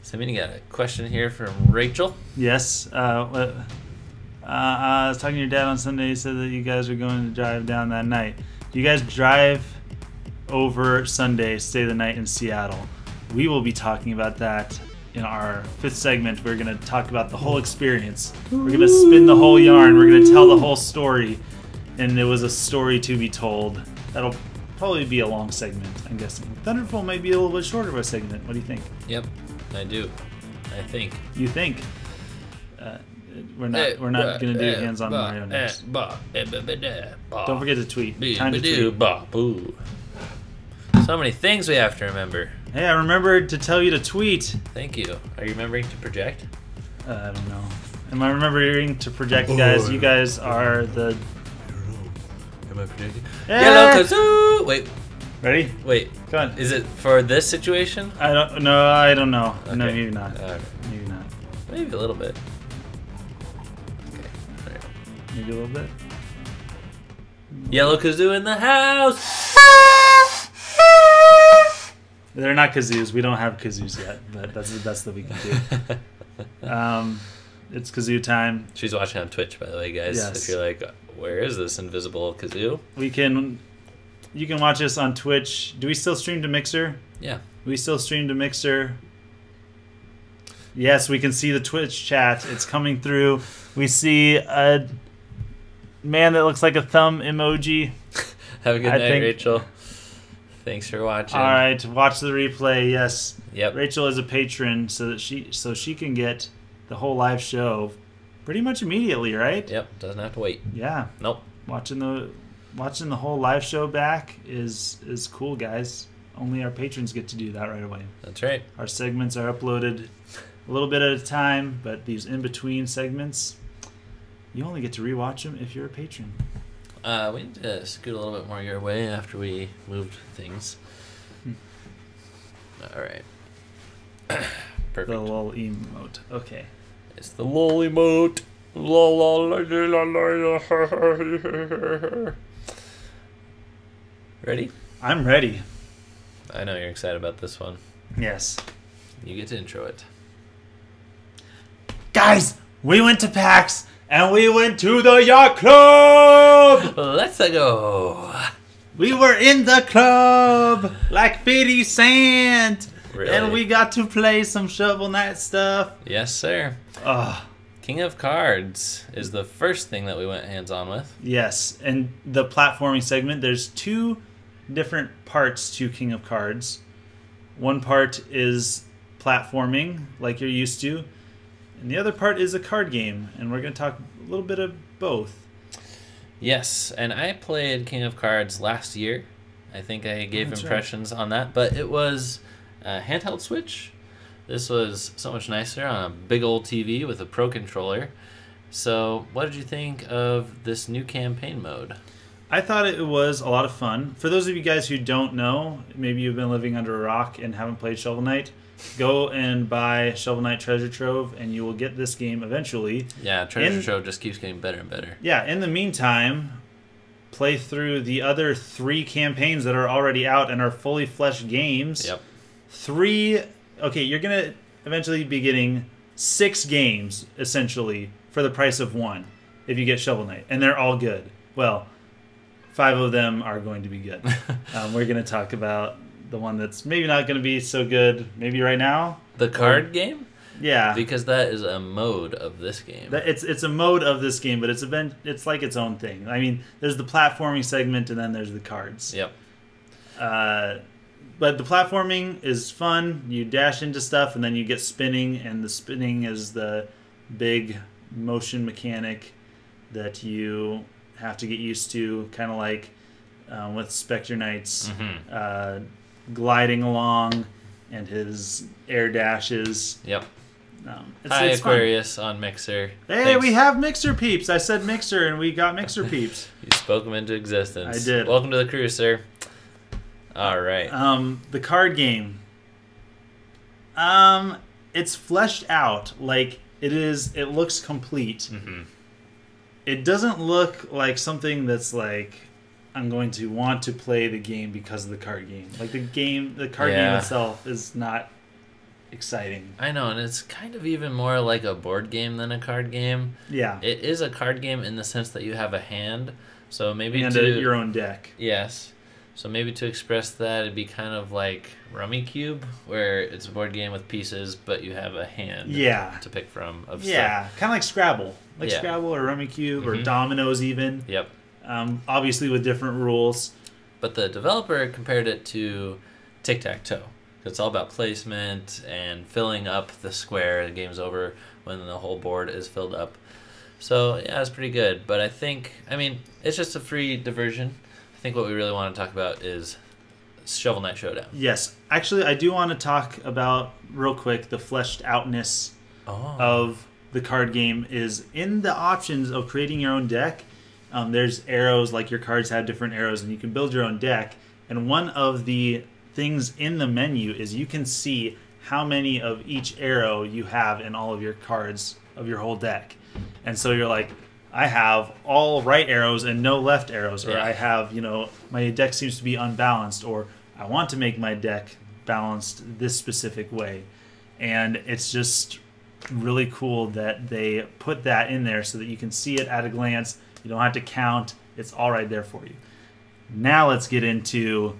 So, I got a question here from Rachel. Yes. I was talking to your dad on Sunday. He said that you guys are going to drive down that night. Do you guys drive over Sunday, stay the night in Seattle? We will be talking about that in our 5th segment. We're going to talk about the whole experience. We're going to spin the whole yarn. We're going to tell the whole story. And it was a story to be told. That'll probably be a long segment, I'm guessing. Thunderful might be a little bit shorter of a segment. What do you think? Yep, I do. I think. You think? We're not going to do hands-on Mario next. Don't forget to tweet. Time to tweet. So many things we have to remember. Hey, I remembered to tell you to tweet. Thank you. Are you remembering to project? I don't know. Am I remembering to project, guys? You guys are the... I don't know. Am I projecting? Yeah. Yellow kazoo! Wait. Ready? Wait. Come on. Is it for this situation? I don't know. Okay. No, maybe not. Right. Maybe not. Maybe a little bit. Maybe a little bit. Yellow kazoo in the house. They're not kazoos. We don't have kazoos yet, but that's the best that we can do. It's kazoo time. She's watching on Twitch, by the way, guys. Yes. If you're like, where is this invisible kazoo? You can watch us on Twitch. Do we still stream to Mixer? Yeah. We still stream to Mixer. Yes, we can see the Twitch chat. It's coming through. We see a man that looks like a thumb emoji. Have a good night, Rachel. Thanks for watching. All right, watch the replay. Yes. Yep. Rachel is a patron, so she can get the whole live show pretty much immediately, right? Yep. Doesn't have to wait. Yeah. Nope. Watching the whole live show back is cool, guys. Only our patrons get to do that right away. That's right. Our segments are uploaded a little bit at a time, but these in-between segments, you only get to rewatch them if you're a patron. We need to scoot a little bit more your way after we moved things. All right. Perfect. The lull emote. Okay. It's the lull emote. Ready? I'm ready. I know you're excited about this one. Yes. You get to intro it. Guys, we went to PAX and we went to the yacht club. Let's go. We were in the club like 50 Cent. Really? And we got to play some Shovel Knight stuff. Yes, sir. King of Cards is the first thing that we went hands-on with. Yes, and the platforming segment, there's two different parts to King of Cards. One part is platforming, like you're used to, and the other part is a card game, and we're going to talk a little bit of both. Yes, and I played King of Cards last year. I think I gave That's impressions on that, but it was a handheld Switch. This was so much nicer on a big old TV with a Pro Controller. So, what did you think of this new campaign mode? I thought it was a lot of fun. For those of you guys who don't know, maybe you've been living under a rock and haven't played Shovel Knight, go and buy Shovel Knight Treasure Trove, and you will get this game eventually. Yeah, Treasure Trove just keeps getting better and better. Yeah, in the meantime, play through the other 3 campaigns that are already out and are fully fleshed games. Yep. 3... Okay, you're going to eventually be getting 6 games, essentially, for the price of 1 if you get Shovel Knight. And they're all good. Well, 5 of them are going to be good. We're going to talk about the one that's maybe not going to be so good, maybe right now. The card game? Yeah. Because that is a mode of this game. It's a mode of this game, but it's like its own thing. I mean, there's the platforming segment, and then there's the cards. Yep. But the platforming is fun. You dash into stuff, and then you get spinning, and the spinning is the big motion mechanic that you have to get used to, kind of like with Spectre Knight's gliding along and his air dashes. Yep. It's Aquarius fun. On Mixer. Hey, Thanks. we have Mixer peeps. I said Mixer, and we got Mixer peeps. You spoke them into existence. I did. Welcome to the crew, sir. All right. The card game. It's fleshed out. Like, it is. It looks complete. Mm-hmm. It doesn't look like something that's like, I'm going to want to play the game because of the card game. Like, the card game itself is not exciting. I know, and it's kind of even more like a board game than a card game. Yeah. It is a card game in the sense that you have a hand. So maybe your own deck. Yes. So maybe to express that, it'd be kind of like Rummy Cube, where it's a board game with pieces, but you have a hand to pick from. Of stuff. Kind of like Scrabble. Scrabble or Rummy Cube or Dominoes even. Yep. Obviously with different rules. But the developer compared it to Tic-Tac-Toe. It's all about placement and filling up the square. The game's over when the whole board is filled up. So, yeah, it's pretty good. But it's just a free diversion. I think what we really want to talk about is Shovel Knight Showdown. Yes. Actually, I do want to talk about, real quick, the fleshed outness of the card game is in the options of creating your own deck. There's arrows, like your cards have different arrows, and you can build your own deck. And one of the things in the menu is you can see how many of each arrow you have in all of your cards of your whole deck. And so you're like, I have all right arrows and no left arrows, or I have, my deck seems to be unbalanced, or I want to make my deck balanced this specific way. And it's just really cool that they put that in there so that you can see it at a glance. You don't have to count. It's all right there for you. Now let's get into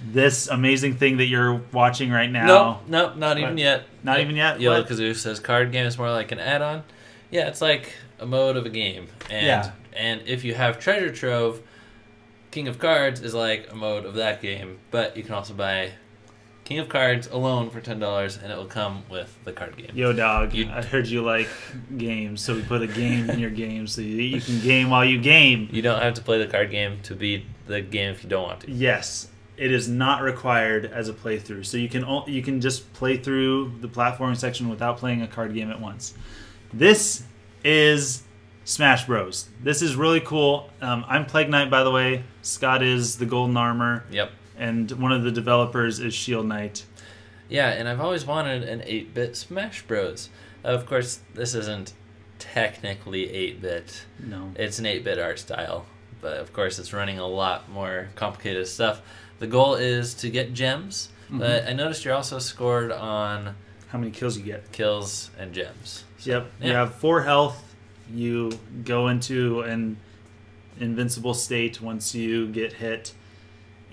this amazing thing that you're watching right now. Nope, not even yet. Not even yet? Yellow Kazoo says card game is more like an add-on. Yeah, it's like a mode of a game. And if you have Treasure Trove, King of Cards is like a mode of that game. But you can also buy King of Cards alone for $10, and it will come with the card game. Yo, dog, I heard you like games, so we put a game in your game so you can game while you game. You don't have to play the card game to beat the game if you don't want to. Yes, it is not required as a playthrough. So you can just play through the platforming section without playing a card game at once. This is Smash Bros. This is really cool. I'm Plague Knight, by the way. Scott is the Golden Armor. Yep. And one of the developers is Shield Knight. Yeah, and I've always wanted an 8-bit Smash Bros. Of course, this isn't technically 8-bit. No. It's an 8-bit art style. But, of course, it's running a lot more complicated stuff. The goal is to get gems. Mm-hmm. But I noticed you're also scored on... how many kills you get. Kills and gems. So, yep. Yeah. You have 4 health. You go into an invincible state once you get hit.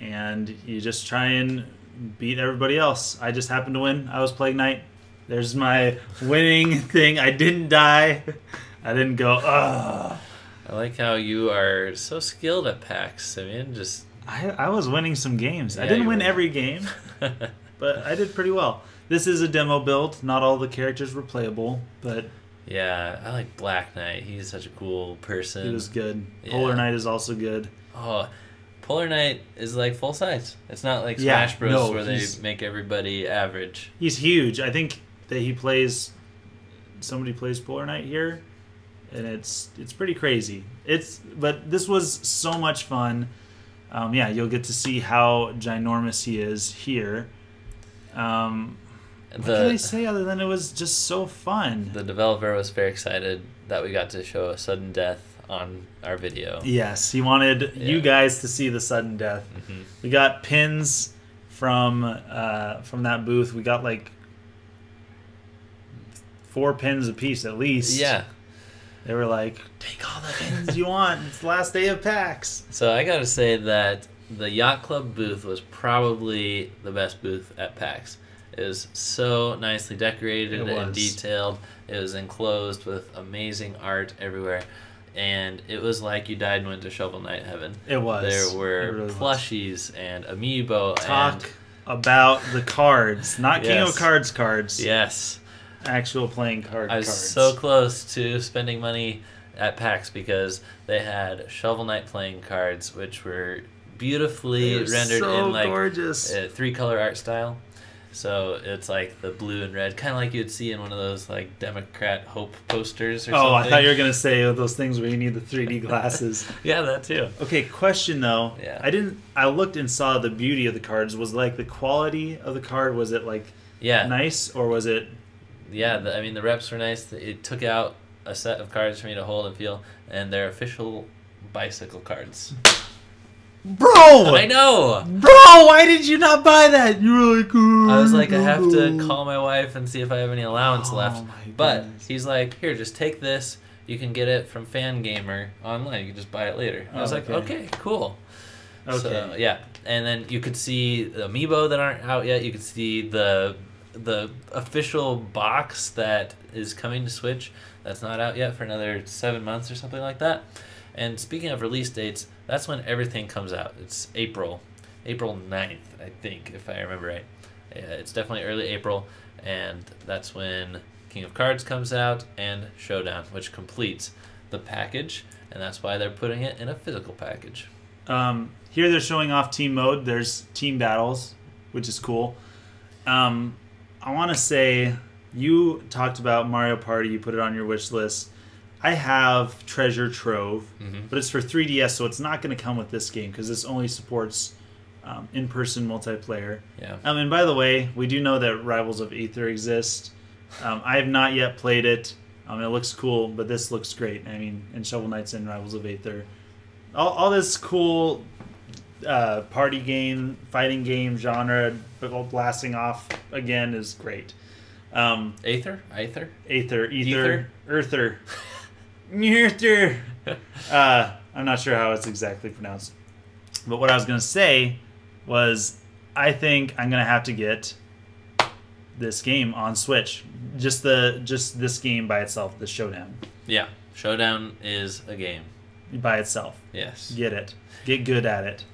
And you just try and beat everybody else. I just happened to win. I was Plague Knight. There's my winning thing. I didn't die. I didn't go, ugh. I like how you are so skilled at PAX. I mean, just... I was winning some games. Yeah, I didn't win every game, but I did pretty well. This is a demo build. Not all the characters were playable, but... yeah, I like Black Knight. He's such a cool person. He was good. Yeah. Polar Knight is also good. Oh, Polar Knight is like full size. It's not like Smash Bros. Where they make everybody average. He's huge. I think that somebody plays Polar Knight here, and it's pretty crazy. But this was so much fun. You'll get to see how ginormous he is here. What can I say other than it was just so fun? The developer was very excited that we got to show a sudden death on our video. Yes, he wanted you guys to see the sudden death. Mm-hmm. We got pins from that booth. We got like 4 pins a piece at least. Yeah. They were like, take all the pins you want. It's the last day of PAX. So I gotta say that the Yacht Club booth was probably the best booth at PAX. It was so nicely decorated and detailed. It was enclosed with amazing art everywhere. And it was like you died and went to Shovel Knight heaven. It was. There were plushies and amiibo. Talk about the cards. Not King of Cards cards. Yes. Actual playing cards. I was so close to spending money at PAX because they had Shovel Knight playing cards, which were beautifully rendered in like gorgeous. 3-color art style. So it's like the blue and red, kind of like you'd see in one of those like Democrat Hope posters or something. Oh, I thought you were going to say those things where you need the 3D glasses. Yeah, that too. Okay, question though. Yeah. I looked and saw the beauty of the cards. Was like the quality of the card, was it like nice or was it... Yeah, the reps were nice. It took out a set of cards for me to hold and feel, and they're official bicycle cards. Bro! I know! Bro, why did you not buy that? You were like... I was like, I have to call my wife and see if I have any allowance left. But he's like, here, just take this. You can get it from Fangamer online. You can just buy it later. I was like, okay, cool. Okay. So, yeah. And then you could see the amiibo that aren't out yet. You could see the official box that is coming to Switch that's not out yet for another 7 months or something like that. And speaking of release dates, that's when everything comes out. It's April 9th, I think, if I remember right. It's definitely early April, and that's when King of Cards comes out and Showdown, which completes the package, and that's why they're putting it in a physical package. Here they're showing off team mode. There's team battles, which is cool. I want to say, you talked about Mario Party. You put it on your wish list. I have Treasure Trove, but it's for 3DS, so it's not going to come with this game because this only supports in-person multiplayer. Yeah. And by the way, we do know that Rivals of Aether exist. I have not yet played it. It looks cool, but this looks great. I mean, and Shovel Knight's in Rivals of Aether. All this cool party game, fighting game genre, but blasting off again is great. Aether? Earther. Earther. I'm not sure how it's exactly pronounced. But what I was going to say was I think I'm going to have to get this game on Switch. Just this game by itself, the Showdown. Yeah. Showdown is a game. By itself. Yes. Get it. Get good at it.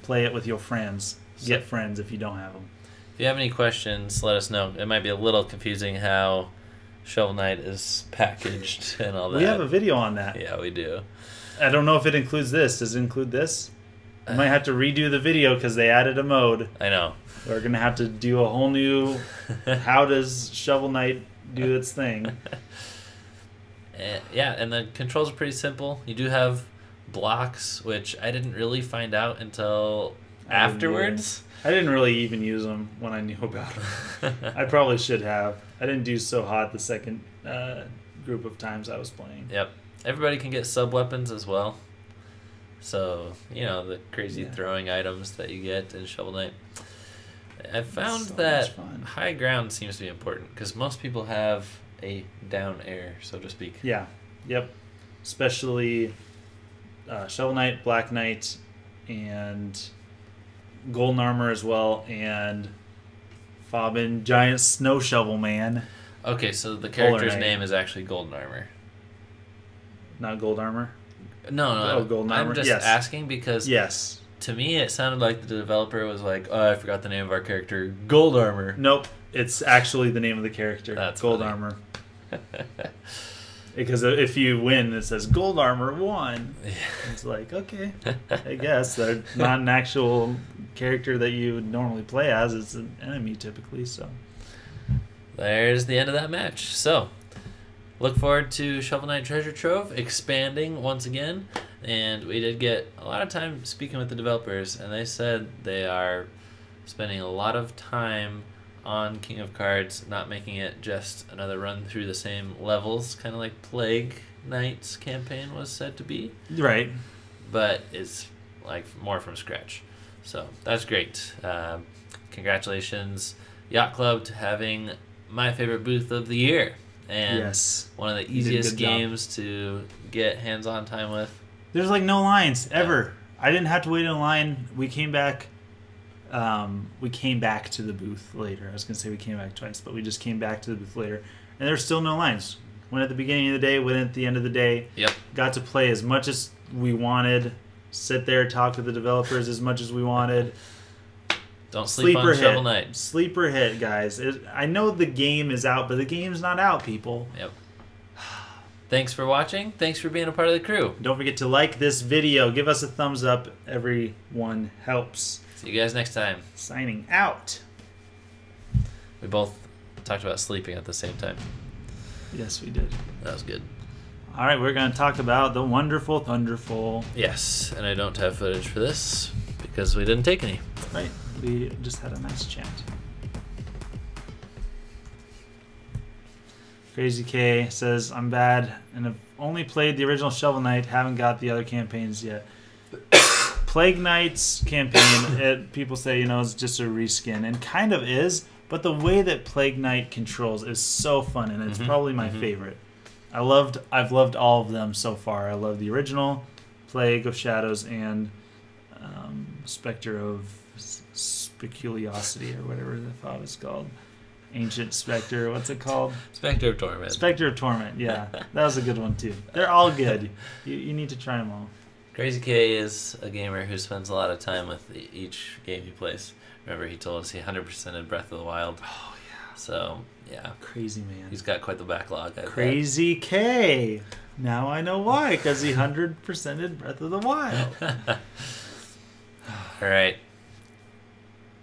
Play it with your friends. Get friends if you don't have them. If you have any questions, let us know. It might be a little confusing how Shovel Knight is packaged and all that. We have a video on that. Yeah, we do. I don't know if it includes this. Does it include this? I might have to redo the video because they added a mode. I know. We're going to have to do a whole new how does Shovel Knight do its thing. Yeah, and the controls are pretty simple. You do have blocks, which I didn't really find out until afterwards. I didn't really even use them when I knew about them. I probably should have. I didn't do so hot the second group of times I was playing. Yep. Everybody can get sub-weapons as well. So, the crazy throwing items that you get in Shovel Knight. I found that high ground seems to be important because most people have a down air, so to speak. Yeah. Yep. Especially Shovel Knight, Black Knight, and Golden Armor as well, and Fobbin, Giant Snow Shovel Man. Okay, so the character's name is actually Golden Armor. Not Gold Armor? No. Golden Armor. I'm just asking because to me it sounded like the developer was like, oh, I forgot the name of our character, Gold Armor. Nope, it's actually the name of the character. That's Gold funny. Armor. Because if you win, it says Gold Armor 1. Yeah. It's like, okay, I guess. They're not an actual character that you would normally play as. It's an enemy typically, so. There's the end of that match. So, look forward to Shovel Knight Treasure Trove expanding once again. And we did get a lot of time speaking with the developers, and they said they are spending a lot of time on King of Cards, not making it just another run through the same levels, kind of like Plague Knight's campaign was said to be. Right. But it's like more from scratch. So that's great. Congratulations, Yacht Club, to having my favorite booth of the year. And one of the easiest games to get hands-on time with. There's like no lines ever. Yeah. I didn't have to wait in line. We came back to the booth later. I was going to say we came back twice, but we just came back to the booth later. And there's still no lines. Went at the beginning of the day, went at the end of the day. Yep. Got to play as much as we wanted. Sit there, talk to the developers as much as we wanted. Don't sleep on Shovel Knight. Sleeper hit, guys. I know the game is out, but the game's not out, people. Yep. Thanks for watching. Thanks for being a part of the crew. Don't forget to like this video. Give us a thumbs up. Everyone helps. See you guys next time. Signing out. We both talked about sleeping at the same time. Yes, we did. That was good. All right, we're going to talk about the wonderful Thunderful. Yes, and I don't have footage for this because we didn't take any. Right. We just had a nice chat. Crazy K says, I'm bad and have only played the original Shovel Knight, haven't got the other campaigns yet. Plague Knight's campaign, people say, is just a reskin, and kind of is, but the way that Plague Knight controls is so fun, and it's probably my favorite. I've loved all of them so far. I love the original, Plague of Shadows, and Spectre of Speculosity, or whatever the thought is called. Ancient Spectre, what's it called? Spectre of Torment. Spectre of Torment, yeah. That was a good one, too. They're all good. You need to try them all. Crazy K is a gamer who spends a lot of time with each game he plays. Remember, he told us he 100%ed Breath of the Wild. Oh, yeah. So, yeah. Crazy man. He's got quite the backlog. Crazy K. Now I know why, because he 100%ed Breath of the Wild. All right.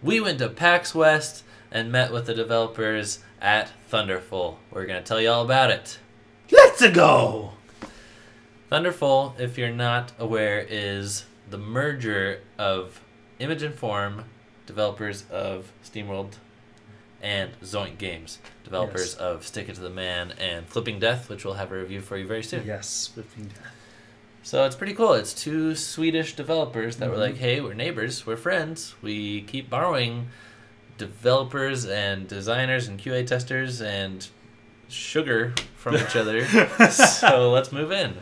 We went to PAX West and met with the developers at Thunderful. We're going to tell you all about it. Let's go! Thunderful, if you're not aware, is the merger of Image and Form, developers of SteamWorld, and Zoink Games, developers of Stick It to the Man and Flipping Death, which we'll have a review for you very soon. Yes, Flipping Death. So it's pretty cool. It's 2 Swedish developers that were like, hey, we're neighbors, we're friends, we keep borrowing developers and designers and QA testers and sugar from each other, so let's move in.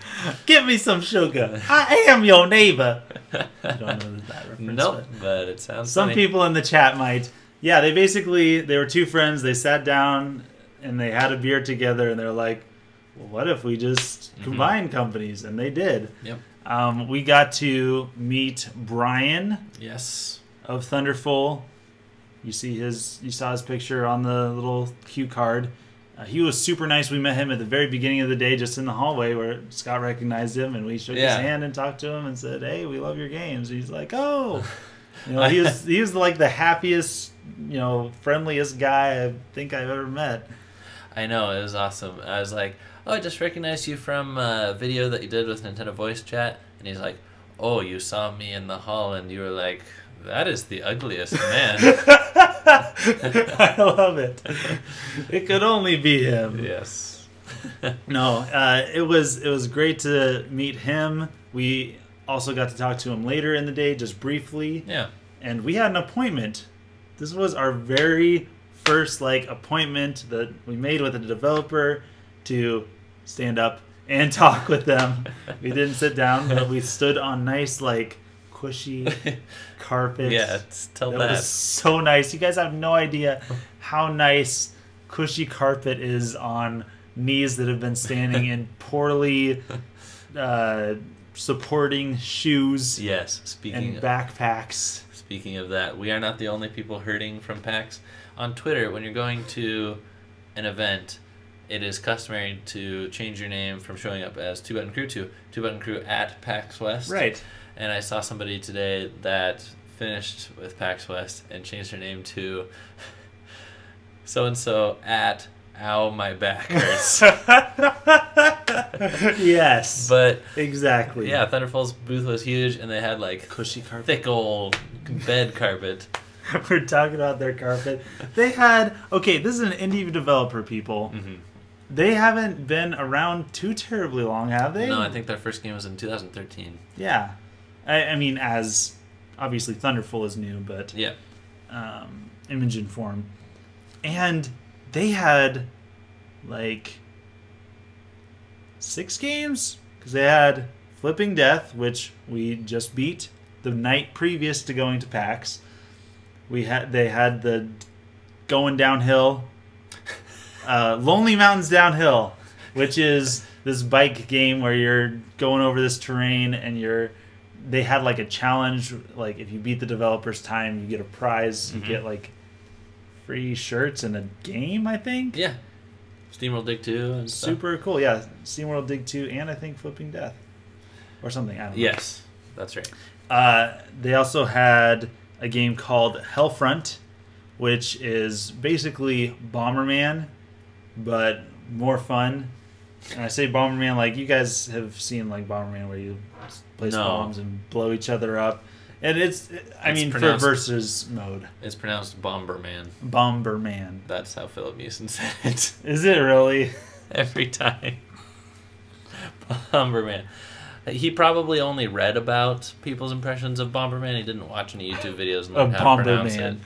Give me some sugar. I am your neighbor. I don't know that reference. Nope, but it sounds some funny. people in the chat might. Yeah, they were 2 friends. They sat down and they had a beer together, and they're like, well, what if we just combine companies? And they did. Yep. We got to meet Brian. Yes. Of Thunderful. You saw his picture on the little cue card. He was super nice. We met him at the very beginning of the day, just in the hallway, where Scott recognized him, and we shook his hand and talked to him and said, "Hey, we love your games." And he's like, "Oh." He was like the happiest, friendliest guy I think I've ever met. I know, it was awesome. I was like, "Oh, I just recognized you from a video that you did with Nintendo Voice Chat." And he's like, "Oh, you saw me in the hall and you were like, that is the ugliest man." I love it. It could only be him. Yes. No, it was great to meet him. We also got to talk to him later in the day, just briefly. Yeah. And we had an appointment. This was our very first appointment that we made with a developer to stand up and talk with them. We didn't sit down, but we stood on nice cushy carpet. Yeah, tell that. That was so nice. You guys have no idea how nice cushy carpet is on knees that have been standing in poorly supporting shoes. Yes, and backpacks. Speaking of that, we are not the only people hurting from PAX. On Twitter, when you're going to an event, it is customary to change your name from showing up as 2 Button Crew to 2 Button Crew at PAX West. Right. And I saw somebody today that finished with PAX West and changed her name to so-and-so at Ow, My Back Hurts. Yes. But exactly. Yeah, Thunderful's booth was huge, and they had cushy carpet. Thick old bed carpet. We're talking about their carpet. They had... Okay, this is an indie developer, people. Mm-hmm. They haven't been around too terribly long, have they? No, I think their first game was in 2013. Yeah. I mean, as obviously Thunderful is new, but yeah, Image and Form, and they had 6 games because they had Flipping Death, which we just beat the night previous to going to PAX. They had the Going Downhill, Lonely Mountains Downhill, which is this bike game where you're going over this terrain and they had a challenge, if you beat the developer's time, you get a prize. You get free shirts and a game, I think. Yeah. SteamWorld Dig 2 and super stuff. Cool. Yeah, SteamWorld Dig 2 and I think Flipping Death or something. I don't know. Yes, that's right. They also had a game called Hellfront, which is basically Bomberman, but more fun. And I say Bomberman you guys have seen Bomberman where you place bombs and blow each other up. And it's for versus mode. It's pronounced Bomberman. Bomberman. That's how Philip Mewson said it. Is it really? Every time. Bomberman. He probably only read about people's impressions of Bomberman. He didn't watch any YouTube videos and learn how to pronounce it.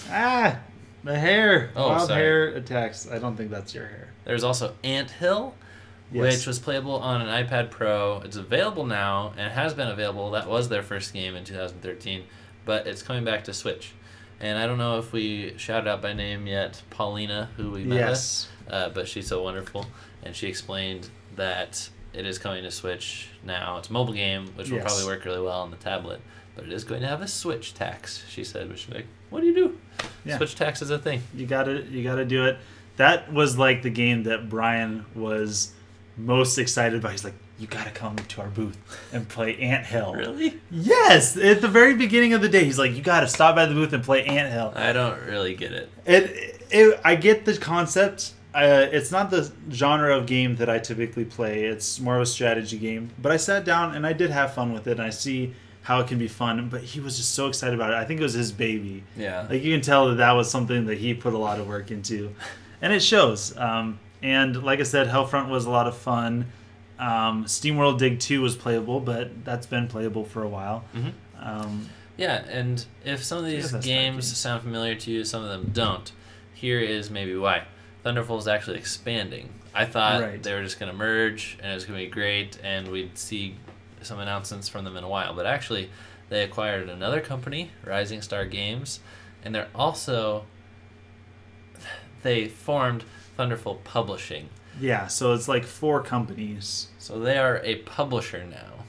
Yeah. The hair. Wild hair attacks. I don't think that's your hair. There's also Anthill, which was playable on an iPad Pro. It's available now and has been available. That was their first game in 2013, but it's coming back to Switch. And I don't know if we shouted out by name yet Paulina, who we met with, but she's so wonderful. And she explained that it is coming to Switch now. It's a mobile game, which will probably work really well on the tablet, but it is going to have a Switch tax, she said, which is what do you do? Yeah. Switch tax is a thing. You gotta do it. That was the game that Brian was most excited about. He's like, you gotta come to our booth and play Anthill. Really? Yes! At the very beginning of the day, he's like, you gotta stop by the booth and play Anthill. I don't really get it. I get the concept. It's not the genre of game that I typically play. It's more of a strategy game. But I sat down and I did have fun with it. And I see how it can be fun, but he was just so excited about it. I think it was his baby. Yeah. Like, you can tell that was something that he put a lot of work into. And it shows. And like I said, Hellfront was a lot of fun. SteamWorld Dig 2 was playable, but that's been playable for a while. Yeah, and if some of these games sound familiar to you, some of them don't, here is maybe why. Thunderful is actually expanding. I thought they were just going to merge, and it was going to be great, and we'd see some announcements from them in a while. But actually, they acquired another company, Rising Star Games, and they formed Thunderful Publishing. Yeah, so it's like 4 companies. So they are a publisher now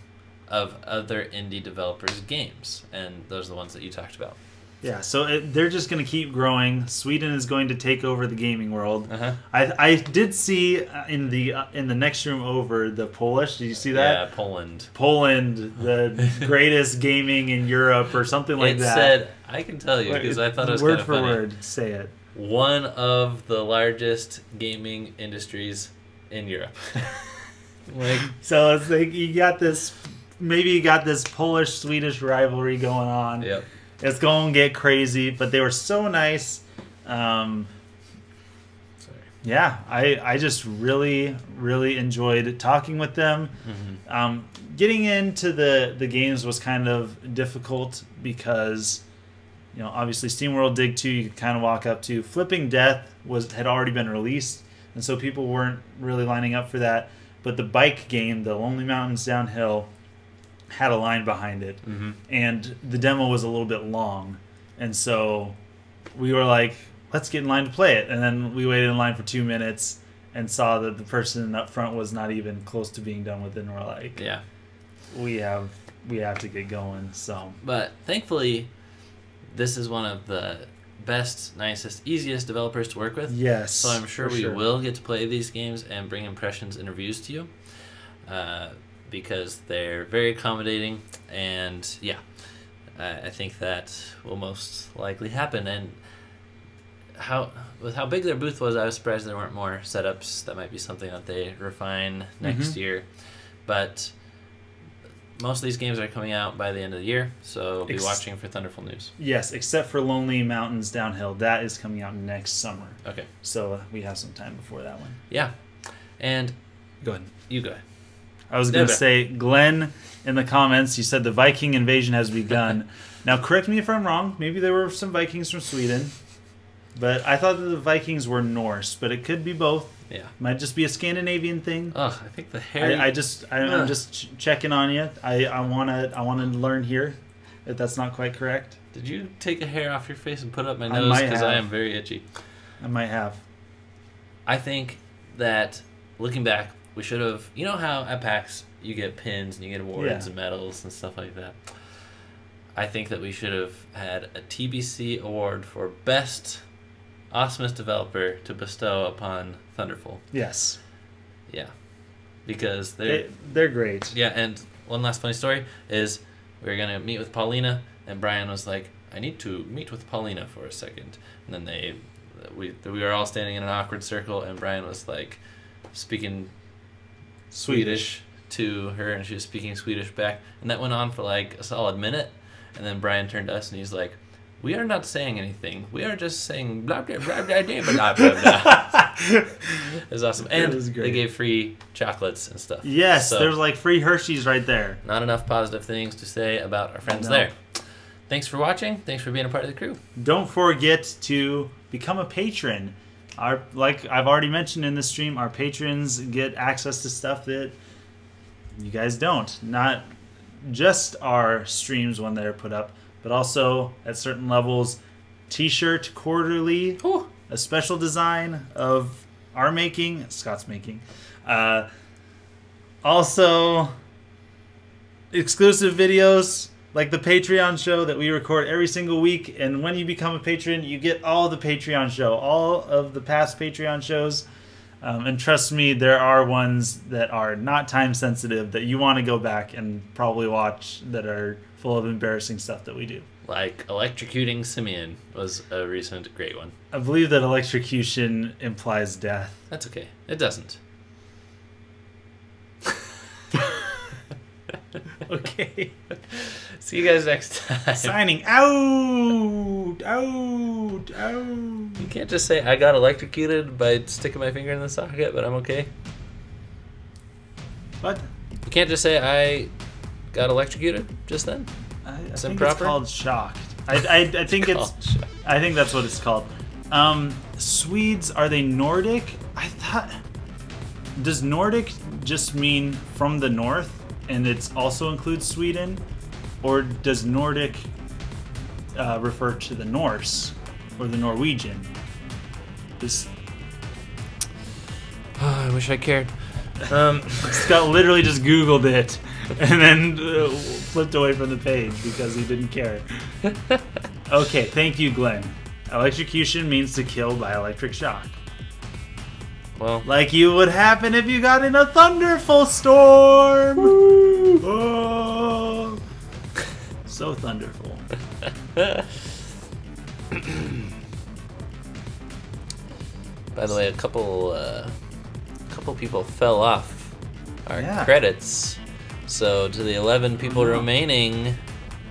of other indie developers' games, and those are the ones that you talked about. Yeah, so they're just going to keep growing. Sweden is going to take over the gaming world. I did see in the next room over the Polish. Did you see that? Yeah, Poland. Poland, the greatest gaming in Europe, or something like that. It said, I can tell you because I thought it was kind of funny. Word for word, say it. One of the largest gaming industries in Europe. So it's like you got this Polish-Swedish rivalry going on. Yep. It's going to get crazy, but they were so nice. Yeah, I just really, really enjoyed talking with them. Getting into the games was kind of difficult because, obviously SteamWorld Dig 2 you could kind of walk up to. Flipping Death had already been released, and so people weren't really lining up for that. But the bike game, the Lonely Mountains Downhill, had a line behind it, and the demo was a little bit long, and so we were like, let's get in line to play it. And then we waited in line for 2 minutes and saw that the person up front was not even close to being done with it, and we're like, yeah, we have to get going. So, but thankfully this is one of the best, nicest, easiest developers to work with. Yes, so I'm sure we will get to play these games and bring impressions and reviews to you, because they're very accommodating, and I think that will most likely happen. And with how big their booth was, I was surprised there weren't more setups. That might be something that they refine next year, but most of these games are coming out by the end of the year, so be watching for Thunderful news. Yes, except for Lonely Mountains Downhill. That is coming out next summer. Okay. So we have some time before that one. Yeah. And go ahead. You go ahead. I was going to say, Glenn, in the comments, you said the Viking invasion has begun. Now, correct me if I'm wrong. Maybe there were some Vikings from Sweden. But I thought that the Vikings were Norse. But it could be both. Yeah. Might just be a Scandinavian thing. Oh, I think the hair... I'm just checking on you. I want to learn here if that's not quite correct. Did you take a hair off your face and put it up my nose? Because I am very itchy. I might have. I think that, looking back, we should have... You know how at PAX you get pins and you get awards and medals and stuff like that? I think that we should have had a TBC award for Best Awesomest Developer to bestow upon Thunderful. Yes. Yeah. Because they're great. Yeah, and one last funny story is we were going to meet with Paulina, and Brian was like, I need to meet with Paulina for a second. And then we were all standing in an awkward circle, and Brian was like speaking Swedish to her, and she was speaking Swedish back. And that went on for like a solid minute. And then Brian turned to us, and he's like, we are not saying anything. We are just saying blah, blah, blah, blah, blah, blah, blah, blah. It was awesome. And they gave free chocolates and stuff. Yes, so, there's like free Hershey's right there. Not enough positive things to say about our friends there. Thanks for watching. Thanks for being a part of the crew. Don't forget to become a patron. Like I've already mentioned in the stream, our patrons get access to stuff that you guys don't. Not just our streams when they're put up, but also at certain levels, t-shirt quarterly, a special design of our making, Scott's making. Also, exclusive videos like the Patreon show that we record every single week. And when you become a patron, you get all the Patreon show, all of the past Patreon shows. And trust me, there are ones that are not time sensitive that you want to go back and probably watch that are full of embarrassing stuff that we do. Like electrocuting Simeon was a recent great one. I believe that electrocution implies death. That's okay. It doesn't. Okay. See you guys next time. Signing out. Out. Out. You can't just say I got electrocuted by sticking my finger in the socket, but I'm okay. What? You can't just say I got electrocuted just then. I think it's called shocked. I think I think that's what it's called. Swedes, are they Nordic? I thought. Does Nordic just mean from the north, and it also includes Sweden, or does Nordic refer to the Norse or the Norwegian? I wish I cared. Scott literally just Googled it and then flipped away from the page because he didn't care. Okay, thank you, Glenn. Electrocution means to kill by electric shock. Well, like you would happen if you got in a thunderful storm. Oh, so thunderful. By the way, a couple people fell off our credits. So to the 11 people remaining,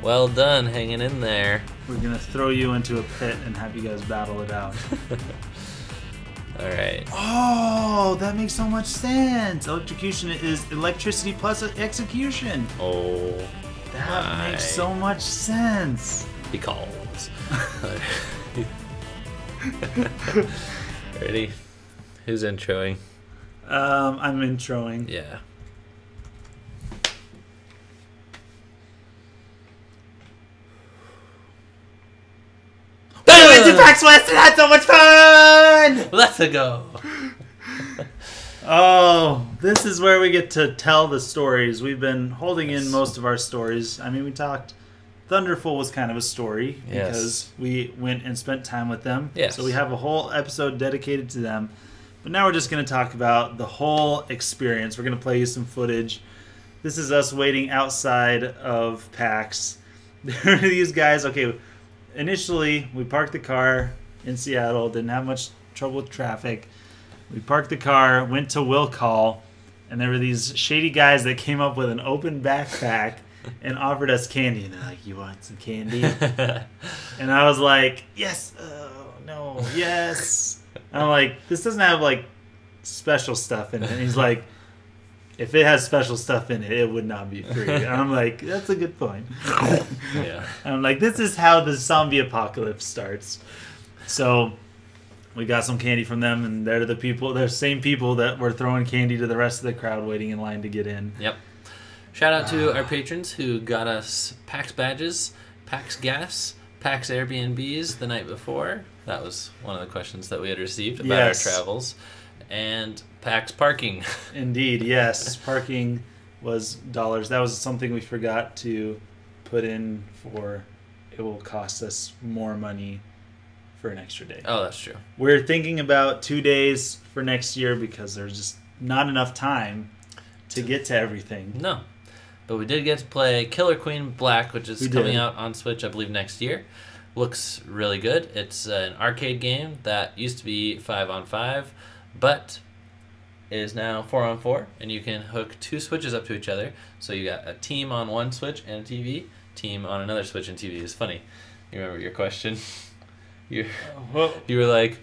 well done, hanging in there. We're gonna throw you into a pit and have you guys battle it out. All right. Oh, that makes so much sense. Electrocution is electricity plus execution. Oh, that makes so much sense. Because. Ready? Who's introing? I'm introing. Yeah. We went to PAX West and had so much fun! Let's go. Oh, this is where we get to tell the stories. We've been holding in most of our stories. I mean, we talked... Thunderful was kind of a story because we went and spent time with them. Yes. So we have a whole episode dedicated to them. But now we're just going to talk about the whole experience. We're going to play you some footage. This is us waiting outside of PAX. There are these guys. Okay, initially we parked the car in Seattle. Didn't have much trouble with traffic. We parked the car, went to Will Call, and there were these shady guys that came up with an open backpack and offered us candy. And they're like, you want some candy? And I was like, yes. No, yes. And I'm like, this doesn't have like special stuff in it. And he's like, if it has special stuff in it, it would not be free. And I'm like, that's a good point. Yeah. And I'm like, this is how the zombie apocalypse starts. So we got some candy from them, and they're the same people that were throwing candy to the rest of the crowd waiting in line to get in. Yep. Shout out to our patrons who got us PAX badges, PAX gas, PAX Airbnbs the night before. That was one of the questions that we had received about our travels. And PAX parking. Indeed, yes. Parking was $. That was something we forgot to put in for. It will cost us more money for an extra day. Oh, that's true. We're thinking about 2 days for next year because there's just not enough time to get to everything. No. But we did get to play Killer Queen Black, which is coming out on Switch, I believe, next year. Looks really good. It's an arcade game that used to be 5-on-5, but is now 4-on-4, and you can hook 2 Switches up to each other. So you got a team on one Switch and a TV, team on another Switch and TV. It's funny. You remember your question? You were like,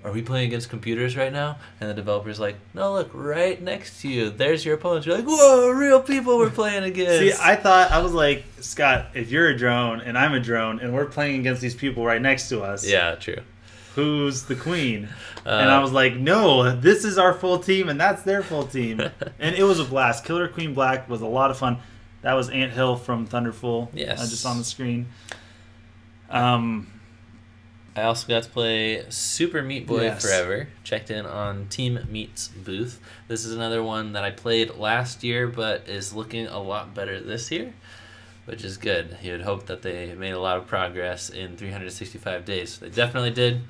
are we playing against computers right now? And the developer's like, no, look, right next to you. There's your opponent. You're like, whoa, real people we're playing against. See, I was like, Scott, if you're a drone and I'm a drone and we're playing against these people right next to us. Yeah, true. Who's the queen? And I was like, no, this is our full team and that's their full team. And it was a blast. Killer Queen Black was a lot of fun. That was Ant Hill from Thunderful. Yes. Just on the screen. I also got to play Super Meat Boy Forever. Checked in on Team Meat's booth. This is another one that I played last year, but is looking a lot better this year, which is good. You would hope that they made a lot of progress in 365 days. They definitely did.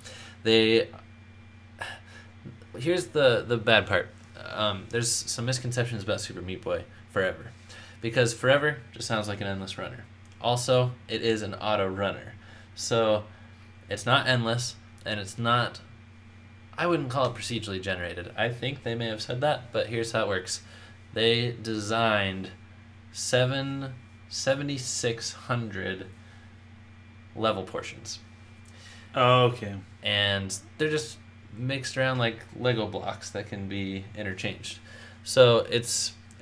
Here's the bad part. There's some misconceptions about Super Meat Boy Forever, because Forever just sounds like an endless runner. Also, it is an auto runner, so it's not endless, and it's not... I wouldn't call it procedurally generated. I think they may have said that, but here's how it works. They designed 7,600 level portions. Oh, okay. And they're just mixed around like Lego blocks that can be interchanged. So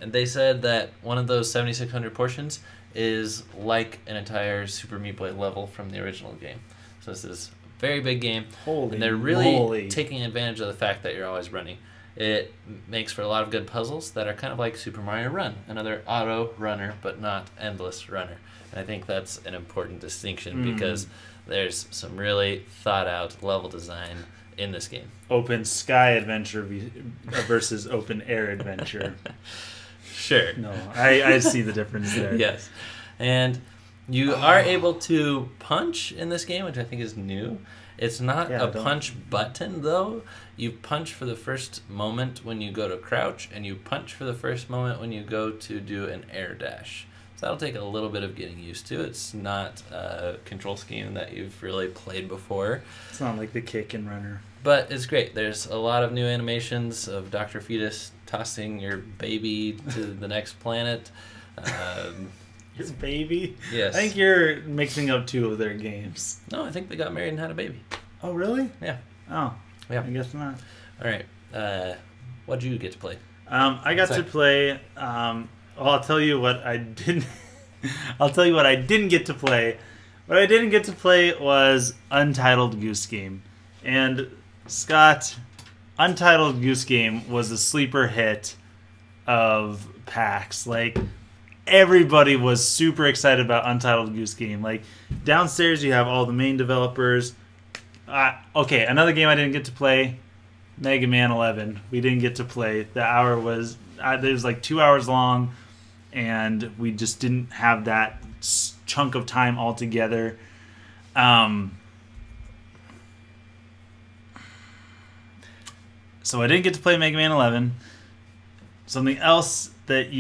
and they said that one of those 7,600 portions is like an entire Super Meat Boy level from the original game. So this is a very big game. And they're really taking advantage of the fact that you're always running. It makes for a lot of good puzzles that are kind of like Super Mario Run, another auto runner, but not endless runner. And I think that's an important distinction because there's some really thought out level design in this game. Open sky adventure versus open air adventure. Sure. No, I see the difference there. Yes. And you are able to punch in this game, which I think is new. It's not a punch button, though. You punch for the first moment when you go to crouch, and you punch for the first moment when you go to do an air dash. So that'll take a little bit of getting used to. It's not a control scheme that you've really played before. It's not like the kick and runner. But it's great. There's a lot of new animations of Dr. Fetus tossing your baby to the next planet. Your baby? Yes. I think you're mixing up two of their games. No, I think they got married and had a baby. Oh, really? Yeah. Oh, yeah. I guess not. All right. What'd you get to play? I got to play. Well, I'll tell you what I didn't. I'll tell you what I didn't get to play. What I didn't get to play was Untitled Goose Game, and Scott, Untitled Goose Game was a sleeper hit of PAX. Like, everybody was super excited about Untitled Goose Game. Like, downstairs you have all the main developers. Okay, another game I didn't get to play, Mega Man 11. We didn't get to play. The hour was it was like 2 hours long, and we just didn't have that chunk of time all together. So I didn't get to play Mega Man 11. Something else that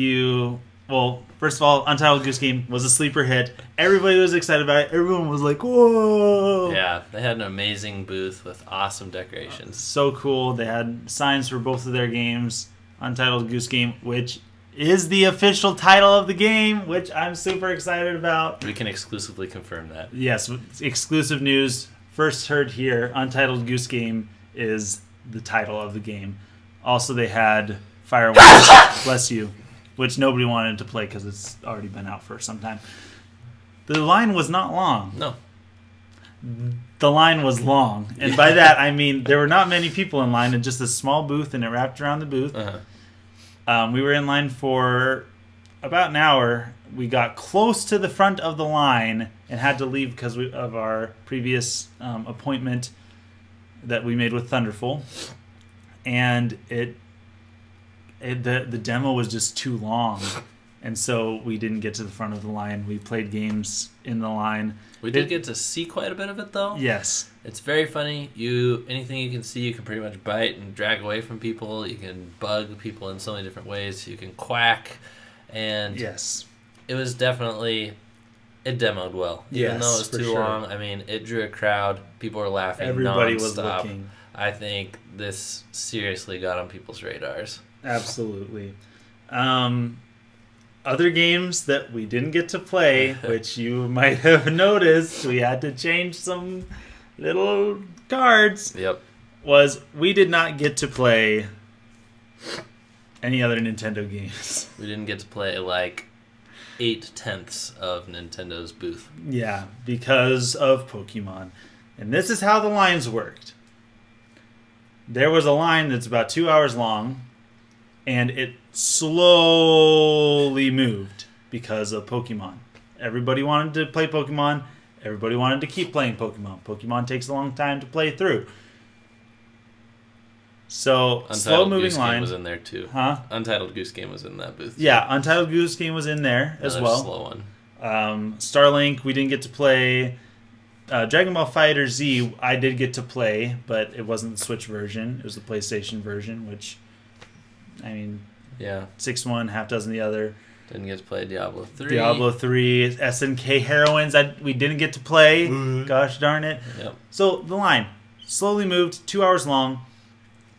first of all, Untitled Goose Game was a sleeper hit. Everybody was excited about it. Everyone was like, whoa! Yeah, they had an amazing booth with awesome decorations. So cool. They had signs for both of their games. Untitled Goose Game, which is the official title of the game, which I'm super excited about. We can exclusively confirm that. Yes, exclusive news. First heard here, Untitled Goose Game is the title of the game. Also, they had Firewatch, bless you, which nobody wanted to play because it's already been out for some time. The line was not long. No. The line was long. And by that, I mean there were not many people in line and just a small booth, and it wrapped around the booth. We were in line for about an hour. We got close to the front of the line and had to leave because of our previous appointment that we made with Thunderful. And the demo was just too long, and so we didn't get to the front of the line. We played games in the line. We did get to see quite a bit of it, though. Yes. It's very funny. Anything you can see, you can pretty much bite and drag away from people. You can bug people in so many different ways. You can quack, and yes, it was definitely... It demoed well. Even though it was too long, I mean, it drew a crowd. People were laughing Everybody nonstop. was looking. I think this seriously got on people's radars. Absolutely. Other games that we didn't get to play, which you might have noticed, we had to change some little cards. Yep. Was we did not get to play any other Nintendo games. We didn't get to play like 8/10 of Nintendo's booth. Yeah, because of Pokemon. And this is how the lines worked. There was a line that's about 2 hours long, and it slowly moved because of Pokemon. Everybody wanted to play Pokemon. Everybody wanted to keep playing Pokemon. Pokemon takes a long time to play through. So, slow-moving line. Game was in there, too. Huh? Untitled Goose Game was in that booth, too. Yeah, Untitled Goose Game was in there as well. Slow one. Starlink, we didn't get to play. Dragon Ball Fighter Z, I did get to play, but it wasn't the Switch version. It was the PlayStation version, which, I mean, 6-1, half dozen the other. Didn't get to play Diablo 3. Diablo 3, SNK Heroines, we didn't get to play. Gosh darn it. Yep. So the line slowly moved, 2 hours long.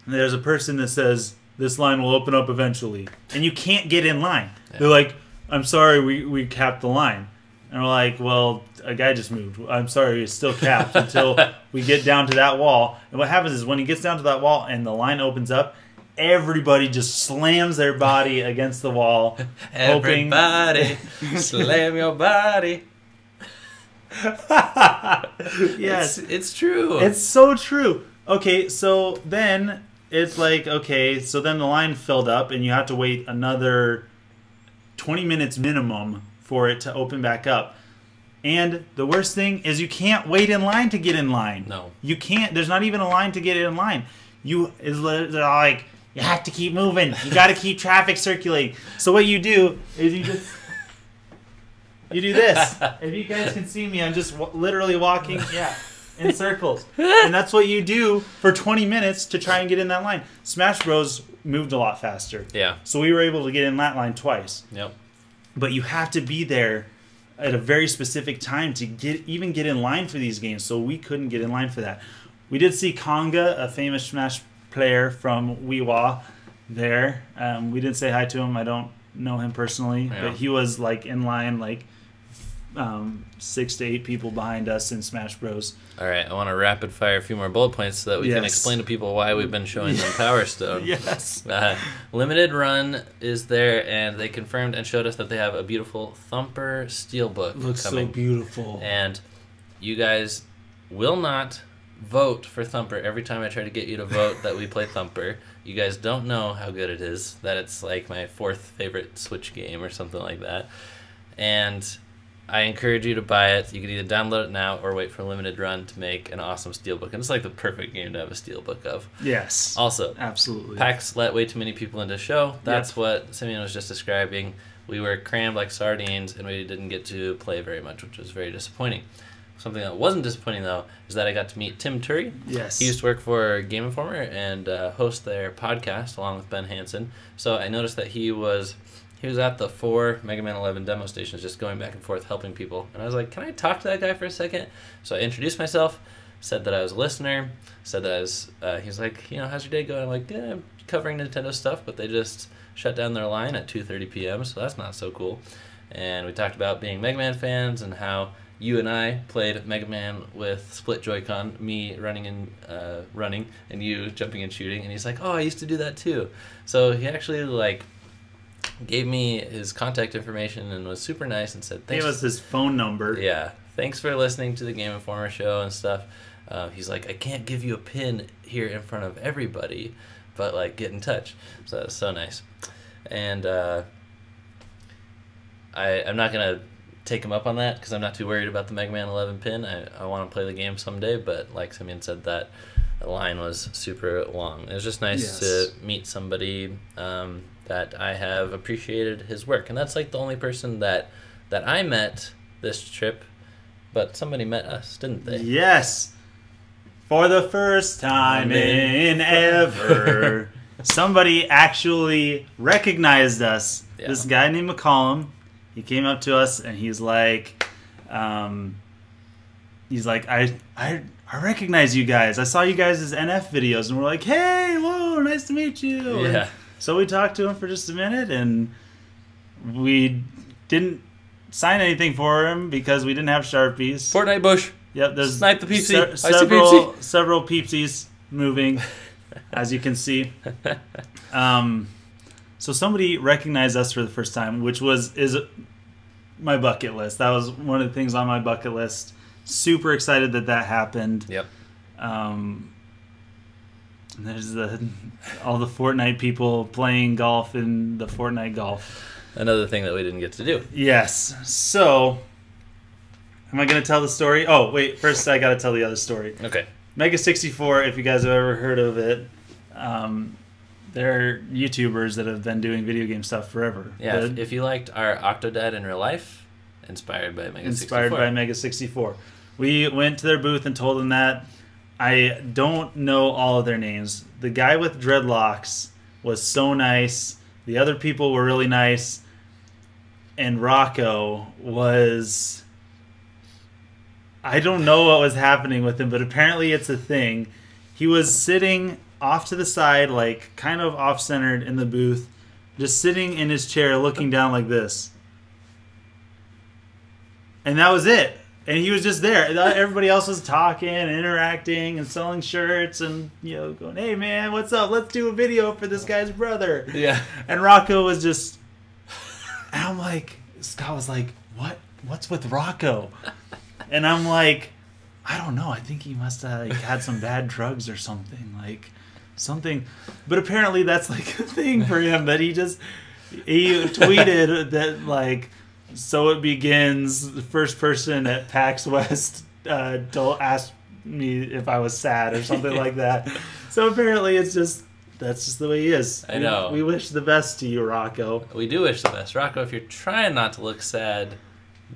And there's a person that says, this line will open up eventually. And you can't get in line. Yeah. They're like, I'm sorry, we capped the line. And we're like, well, a guy just moved. I'm sorry, it's still capped until we get down to that wall. And what happens is when he gets down to that wall and the line opens up, everybody just slams their body against the wall. Everybody, slam your body. Yes. It's true. It's so true. Okay, so then it's like, okay, so then the line filled up and you have to wait another 20 minutes minimum for it to open back up. And the worst thing is you can't wait in line to get in line. No. You can't. There's not even a line to get in line. They're like, you have to keep moving. You got to keep traffic circulating. So what you do is you do this. If you guys can see me, I'm just literally walking, in circles. And that's what you do for 20 minutes to try and get in that line. Smash Bros. Moved a lot faster. Yeah. So we were able to get in that line twice. Yep. But you have to be there at a very specific time to get in line for these games. So we couldn't get in line for that. We did see Konga, a famous Smash player from Weewa, there. We didn't say hi to him. I don't know him personally, but he was like in line, like 6 to 8 people behind us in Smash Bros. All right, I want to rapid fire a few more bullet points so that we can explain to people why we've been showing them Power Stone. Yes. Limited Run is there, and they confirmed and showed us that they have a beautiful Thumper Steelbook Looks coming. so beautiful. And you guys will not vote for Thumper every time I try to get you to vote that we play Thumper. You guys don't know how good it is, that it's like my 4th favorite Switch game or something like that. And I encourage you to buy it. You can either download it now or wait for a limited run to make an awesome steelbook. And it's like the perfect game to have a steelbook of. Yes. Also, absolutely. PAX let way too many people into the show. That's what Simeon was just describing. We were crammed like sardines, and we didn't get to play very much, which was very disappointing. Something that wasn't disappointing, though, is that I got to meet Tim Turry. Yes. He used to work for Game Informer and host their podcast along with Ben Hansen. So I noticed that he was at the 4 Mega Man 11 demo stations just going back and forth helping people. And I was like, can I talk to that guy for a second? So I introduced myself, said that I was a listener, said that I was, he's like, how's your day going? I'm like, yeah, I'm covering Nintendo stuff, but they just shut down their line at 2:30 p.m., so that's not so cool. And we talked about being Mega Man fans and how you and I played Mega Man with split Joy-Con, me running and you jumping and shooting. And he's like, oh, I used to do that too. So he actually gave me his contact information and was super nice and said thanks. Gave us his phone number. Yeah. Thanks for listening to the Game Informer show and stuff. He's like, I can't give you a pin here in front of everybody, but get in touch. So that's so nice. And I'm not going to take him up on that because I'm not too worried about the Mega Man 11 pin. I want to play the game someday, but like Simeon said, that line was super long. It was just nice to meet somebody that I have appreciated his work. And that's the only person that I met this trip, but somebody met us, didn't they? Yes. For the first time in ever, somebody actually recognized us. Yeah. This guy named McCollum, he came up to us and he's like, I recognize you guys. I saw you guys' NF videos, and we're like, hey, whoa, nice to meet you. Yeah. And so we talked to him for just a minute, and we didn't sign anything for him because we didn't have Sharpies. Fortnite Bush. Yep, there's Snipe the Peepsy. several Peepsies moving, as you can see. So somebody recognized us for the first time, which is my bucket list. That was one of the things on my bucket list. Super excited that happened. Yep. And there's all the Fortnite people playing golf in the Fortnite golf. Another thing that we didn't get to do. Yes. So, am I going to tell the story? Oh, wait. First, I got to tell the other story. Okay. Mega 64, if you guys have ever heard of it, they're YouTubers that have been doing video game stuff forever. Yeah, if you liked our Octodad in real life, inspired by Mega 64. We went to their booth and told them that. I don't know all of their names. The guy with dreadlocks was so nice. The other people were really nice. And Rocco was... I don't know what was happening with him, but apparently it's a thing. He was sitting off to the side, kind of off-centered in the booth, just sitting in his chair looking down like this. And that was it. And he was just there. Everybody else was talking and interacting and selling shirts and, going, hey, man, what's up? Let's do a video for this guy's brother. Yeah. And Rocco was just... And I'm like... Scott was like, what? What's with Rocco? And I'm like, I don't know. I think he must have had some bad drugs or something. Something. But apparently that's a thing for him that he tweeted that so it begins, the first person at PAX West asked me if I was sad or something like that. So apparently that's just the way he is. I know. We wish the best to you, Rocco. We do wish the best. Rocco, if you're trying not to look sad,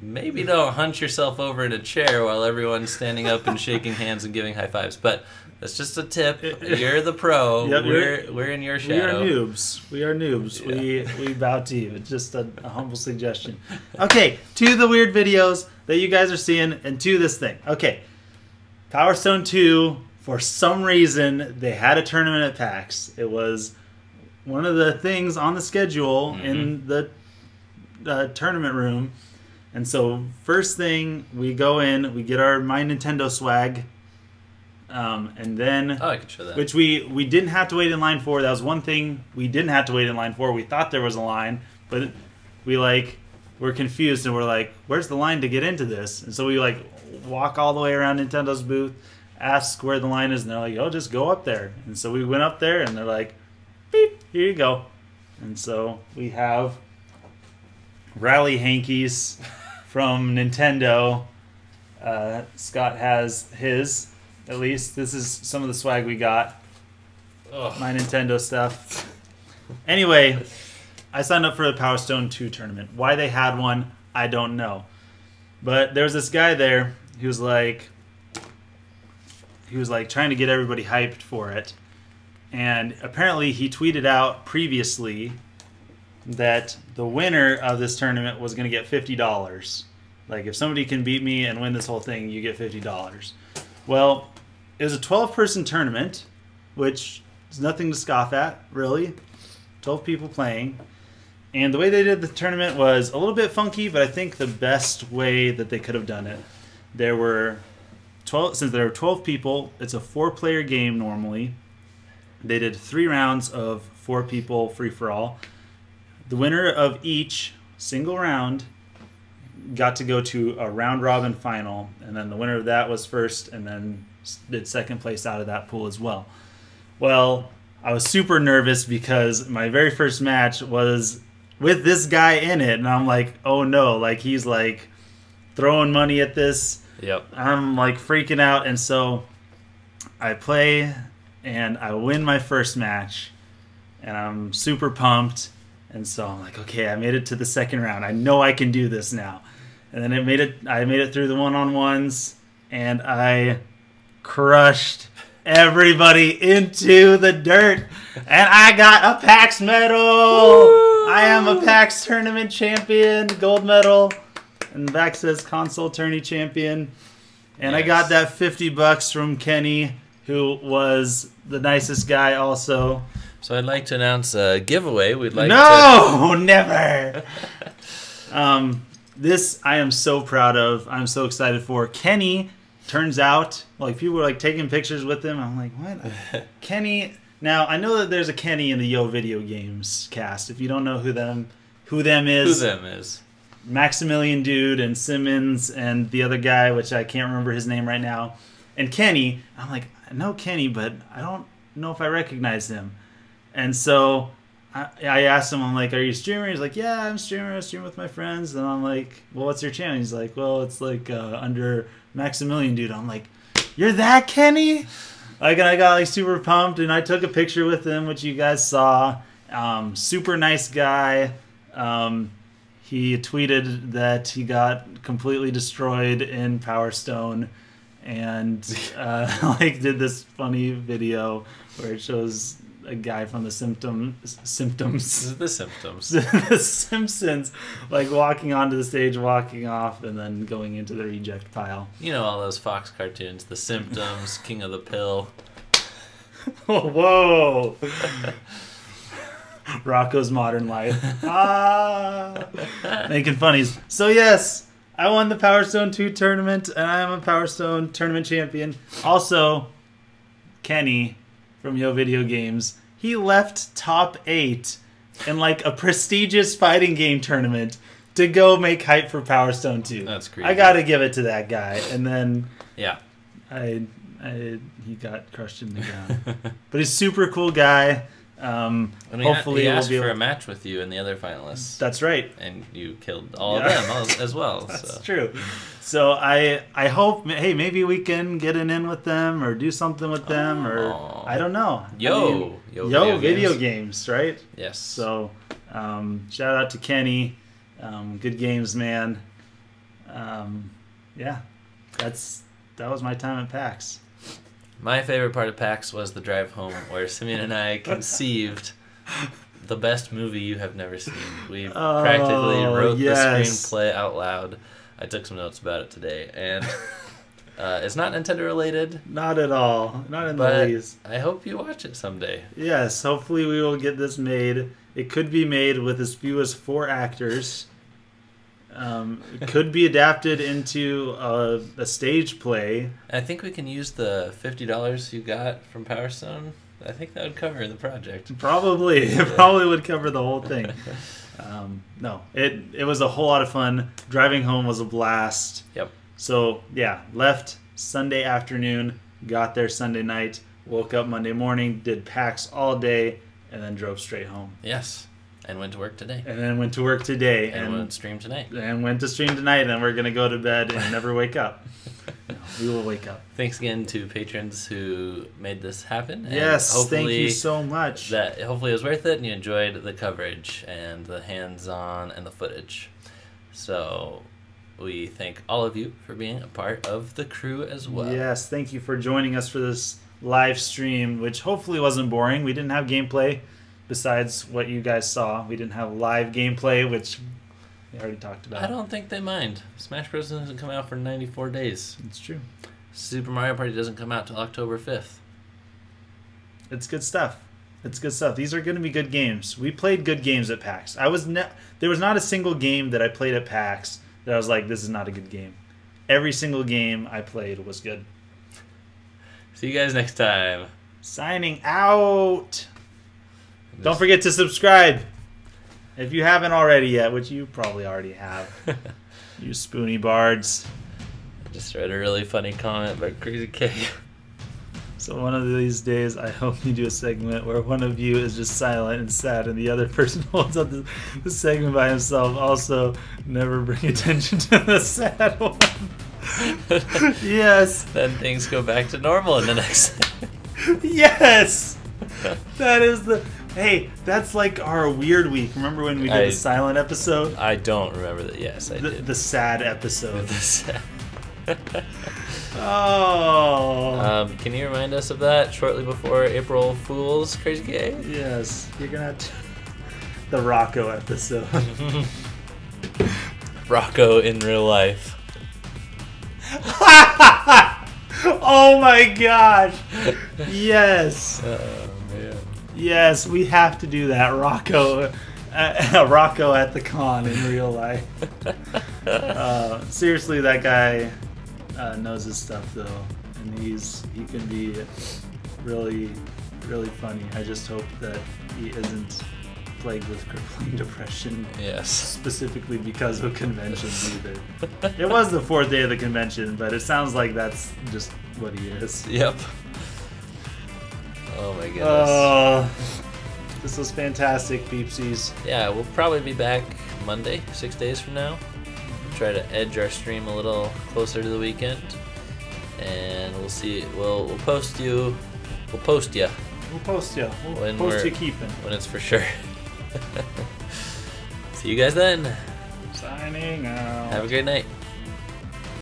maybe don't hunch yourself over in a chair while everyone's standing up and shaking hands and giving high fives. But that's just a tip. You're the pro. Yep, we're in your shadow. We are noobs. Yeah. We bow to you. It's just a humble suggestion. Okay, to the weird videos that you guys are seeing and to this thing. Okay, Power Stone 2, for some reason, they had a tournament at PAX. It was one of the things on the schedule in the tournament room. And so first thing, we go in, we get our My Nintendo swag. And then, I could show that. Which we didn't have to wait in line for. That was one thing we didn't have to wait in line for. We thought there was a line, but we we're confused and we're like, where's the line to get into this? And so we walk all the way around Nintendo's booth, ask where the line is, and they're like, oh, just go up there. And so we went up there and they're like, beep, here you go. And so we have rally hankies from Nintendo. Scott has his. At least this is some of the swag we got. Ugh. My Nintendo stuff. Anyway, I signed up for the Power Stone 2 tournament. Why they had one, I don't know. But there was this guy there. He was like trying to get everybody hyped for it. And apparently he tweeted out previously that the winner of this tournament was going to get $50. If somebody can beat me and win this whole thing, you get $50. Well, it was a 12-person tournament, which is nothing to scoff at, really. 12 people playing. And the way they did the tournament was a little bit funky, but I think the best way that they could have done it. There were 12, since there were 12 people, it's a 4-player game normally. They did 3 rounds of 4 people free-for-all. The winner of each single round got to go to a round-robin final, and then the winner of that was first, and then did second place out of that pool as well. Well, I was super nervous because my very first match was with this guy in it, and I'm like, oh no, he's throwing money at this. Yep. I'm freaking out, and so I play, and I win my first match, and I'm super pumped, and so I'm like, okay, I made it to the second round. I know I can do this now. And then I made it through the one-on-ones, and I crushed everybody into the dirt, and I got a PAX medal. Woo! I am a PAX tournament champion, gold medal, and the back says console tourney champion. And nice. I got that $50 from Kenny, who was the nicest guy also. So I'd like to announce a giveaway. Never. This I am so proud of. I'm so excited for. Kenny, turns out, people were taking pictures with him. I'm like, what? Kenny. Now, I know that there's a Kenny in the Yo Video Games cast. If you don't know who them is. Maximilian Dude and Simmons and the other guy, which I can't remember his name right now. And Kenny, I'm like, I know Kenny, but I don't know if I recognize him. And so I asked him, I'm like, are you a streamer? He's like, yeah, I'm a streamer. I stream with my friends. And I'm like, well, what's your channel? He's like, well, it's under Maximilian Dude. I'm like, you're that Kenny? And I got super pumped, and I took a picture with him, which you guys saw. Super nice guy. He tweeted that he got completely destroyed in Power Stone, and did this funny video where it shows a guy from the Symptoms. The Simpsons, walking onto the stage, walking off, and then going into the reject pile. You know all those Fox cartoons, The Symptoms, King of the Pill. Oh, whoa. Rocco's Modern Life. Making funnies. So yes, I won the Power Stone 2 tournament, and I am a Power Stone tournament champion. Also, Kenny from Yo Video Games, he left top 8 in like a prestigious fighting game tournament to go make hype for Power Stone 2. That's great. I gotta give it to that guy. And then yeah, he got crushed in the ground. But he's a super cool guy. Hopefully he asked we'll be for a match with you and the other finalists. That's right. And you killed all of them as well. That's true. So I hope, hey, maybe we can get an in with them or do something with them or I don't know. Yo video games, right? Yes. So shout out to Kenny. Good games, man. Yeah, that was my time at PAX. My favorite part of PAX was the drive home where Simeon and I conceived the best movie you have never seen. We practically wrote the screenplay out loud. I took some notes about it today, and it's not Nintendo related. Not at all. Not in the least. I hope you watch it someday. Yes, hopefully we will get this made. It could be made with as few as 4 actors. It could be adapted into a stage play. I think we can use the $50 you got from Power Stone. I think that would cover the project. Probably. It probably would cover the whole thing. No, it was a whole lot of fun. Driving home was a blast. Yep. So, yeah, left Sunday afternoon, got there Sunday night, woke up Monday morning, did PAX all day, and then drove straight home. Yes. And went to work today. And went to stream tonight. And went to stream tonight, and we're going to go to bed and never wake up. No, we will wake up. Thanks again to patrons who made this happen. Yes, thank you so much. Hopefully it was worth it, and you enjoyed the coverage and the hands-on and the footage. So we thank all of you for being a part of the crew as well. Yes, thank you for joining us for this live stream, which hopefully wasn't boring. We didn't have gameplay. Besides what you guys saw, we didn't have live gameplay, which we already talked about. I don't think they mind. Smash Bros. Doesn't come out for 94 days. It's true. Super Mario Party doesn't come out till October 5th. It's good stuff. These are going to be good games. We played good games at PAX. There was not a single game that I played at PAX that I was like, this is not a good game. Every single game I played was good. See you guys next time. Signing out. Don't forget to subscribe if you haven't already yet, which you probably already have. You spoony bards. I just read a really funny comment by Crazy K. So one of these days, I hope you do a segment where one of you is just silent and sad, and the other person holds up the segment by himself. Also, never bring attention to the sad one. Yes. Then things go back to normal in the next. Yes. That is the. Hey, that's like our weird week. Remember when we did the silent episode? I don't remember that. Yes, I did. The sad episode. The sad. Oh. Can you remind us of that shortly before April Fool's, Crazy K? Yes. You're going to have to... The Rocco episode. Rocco in real life. Oh my gosh. Yes. Oh, man. Yes, we have to do that. Rocco at the con in real life. Seriously, that guy knows his stuff though, and he can be really, really funny. I just hope that he isn't plagued with crippling depression. Yes. Specifically because of conventions either. It was the 4th day of the convention, but it sounds like that's just what he is. Yep. Oh my goodness. This was fantastic, peepsies. Yeah, we'll probably be back Monday, 6 days from now. Try to edge our stream a little closer to the weekend. And we'll see. We'll post you. We'll post you. We'll post you. We'll post you keeping. When it's for sure. See you guys then. Signing out. Have a great night.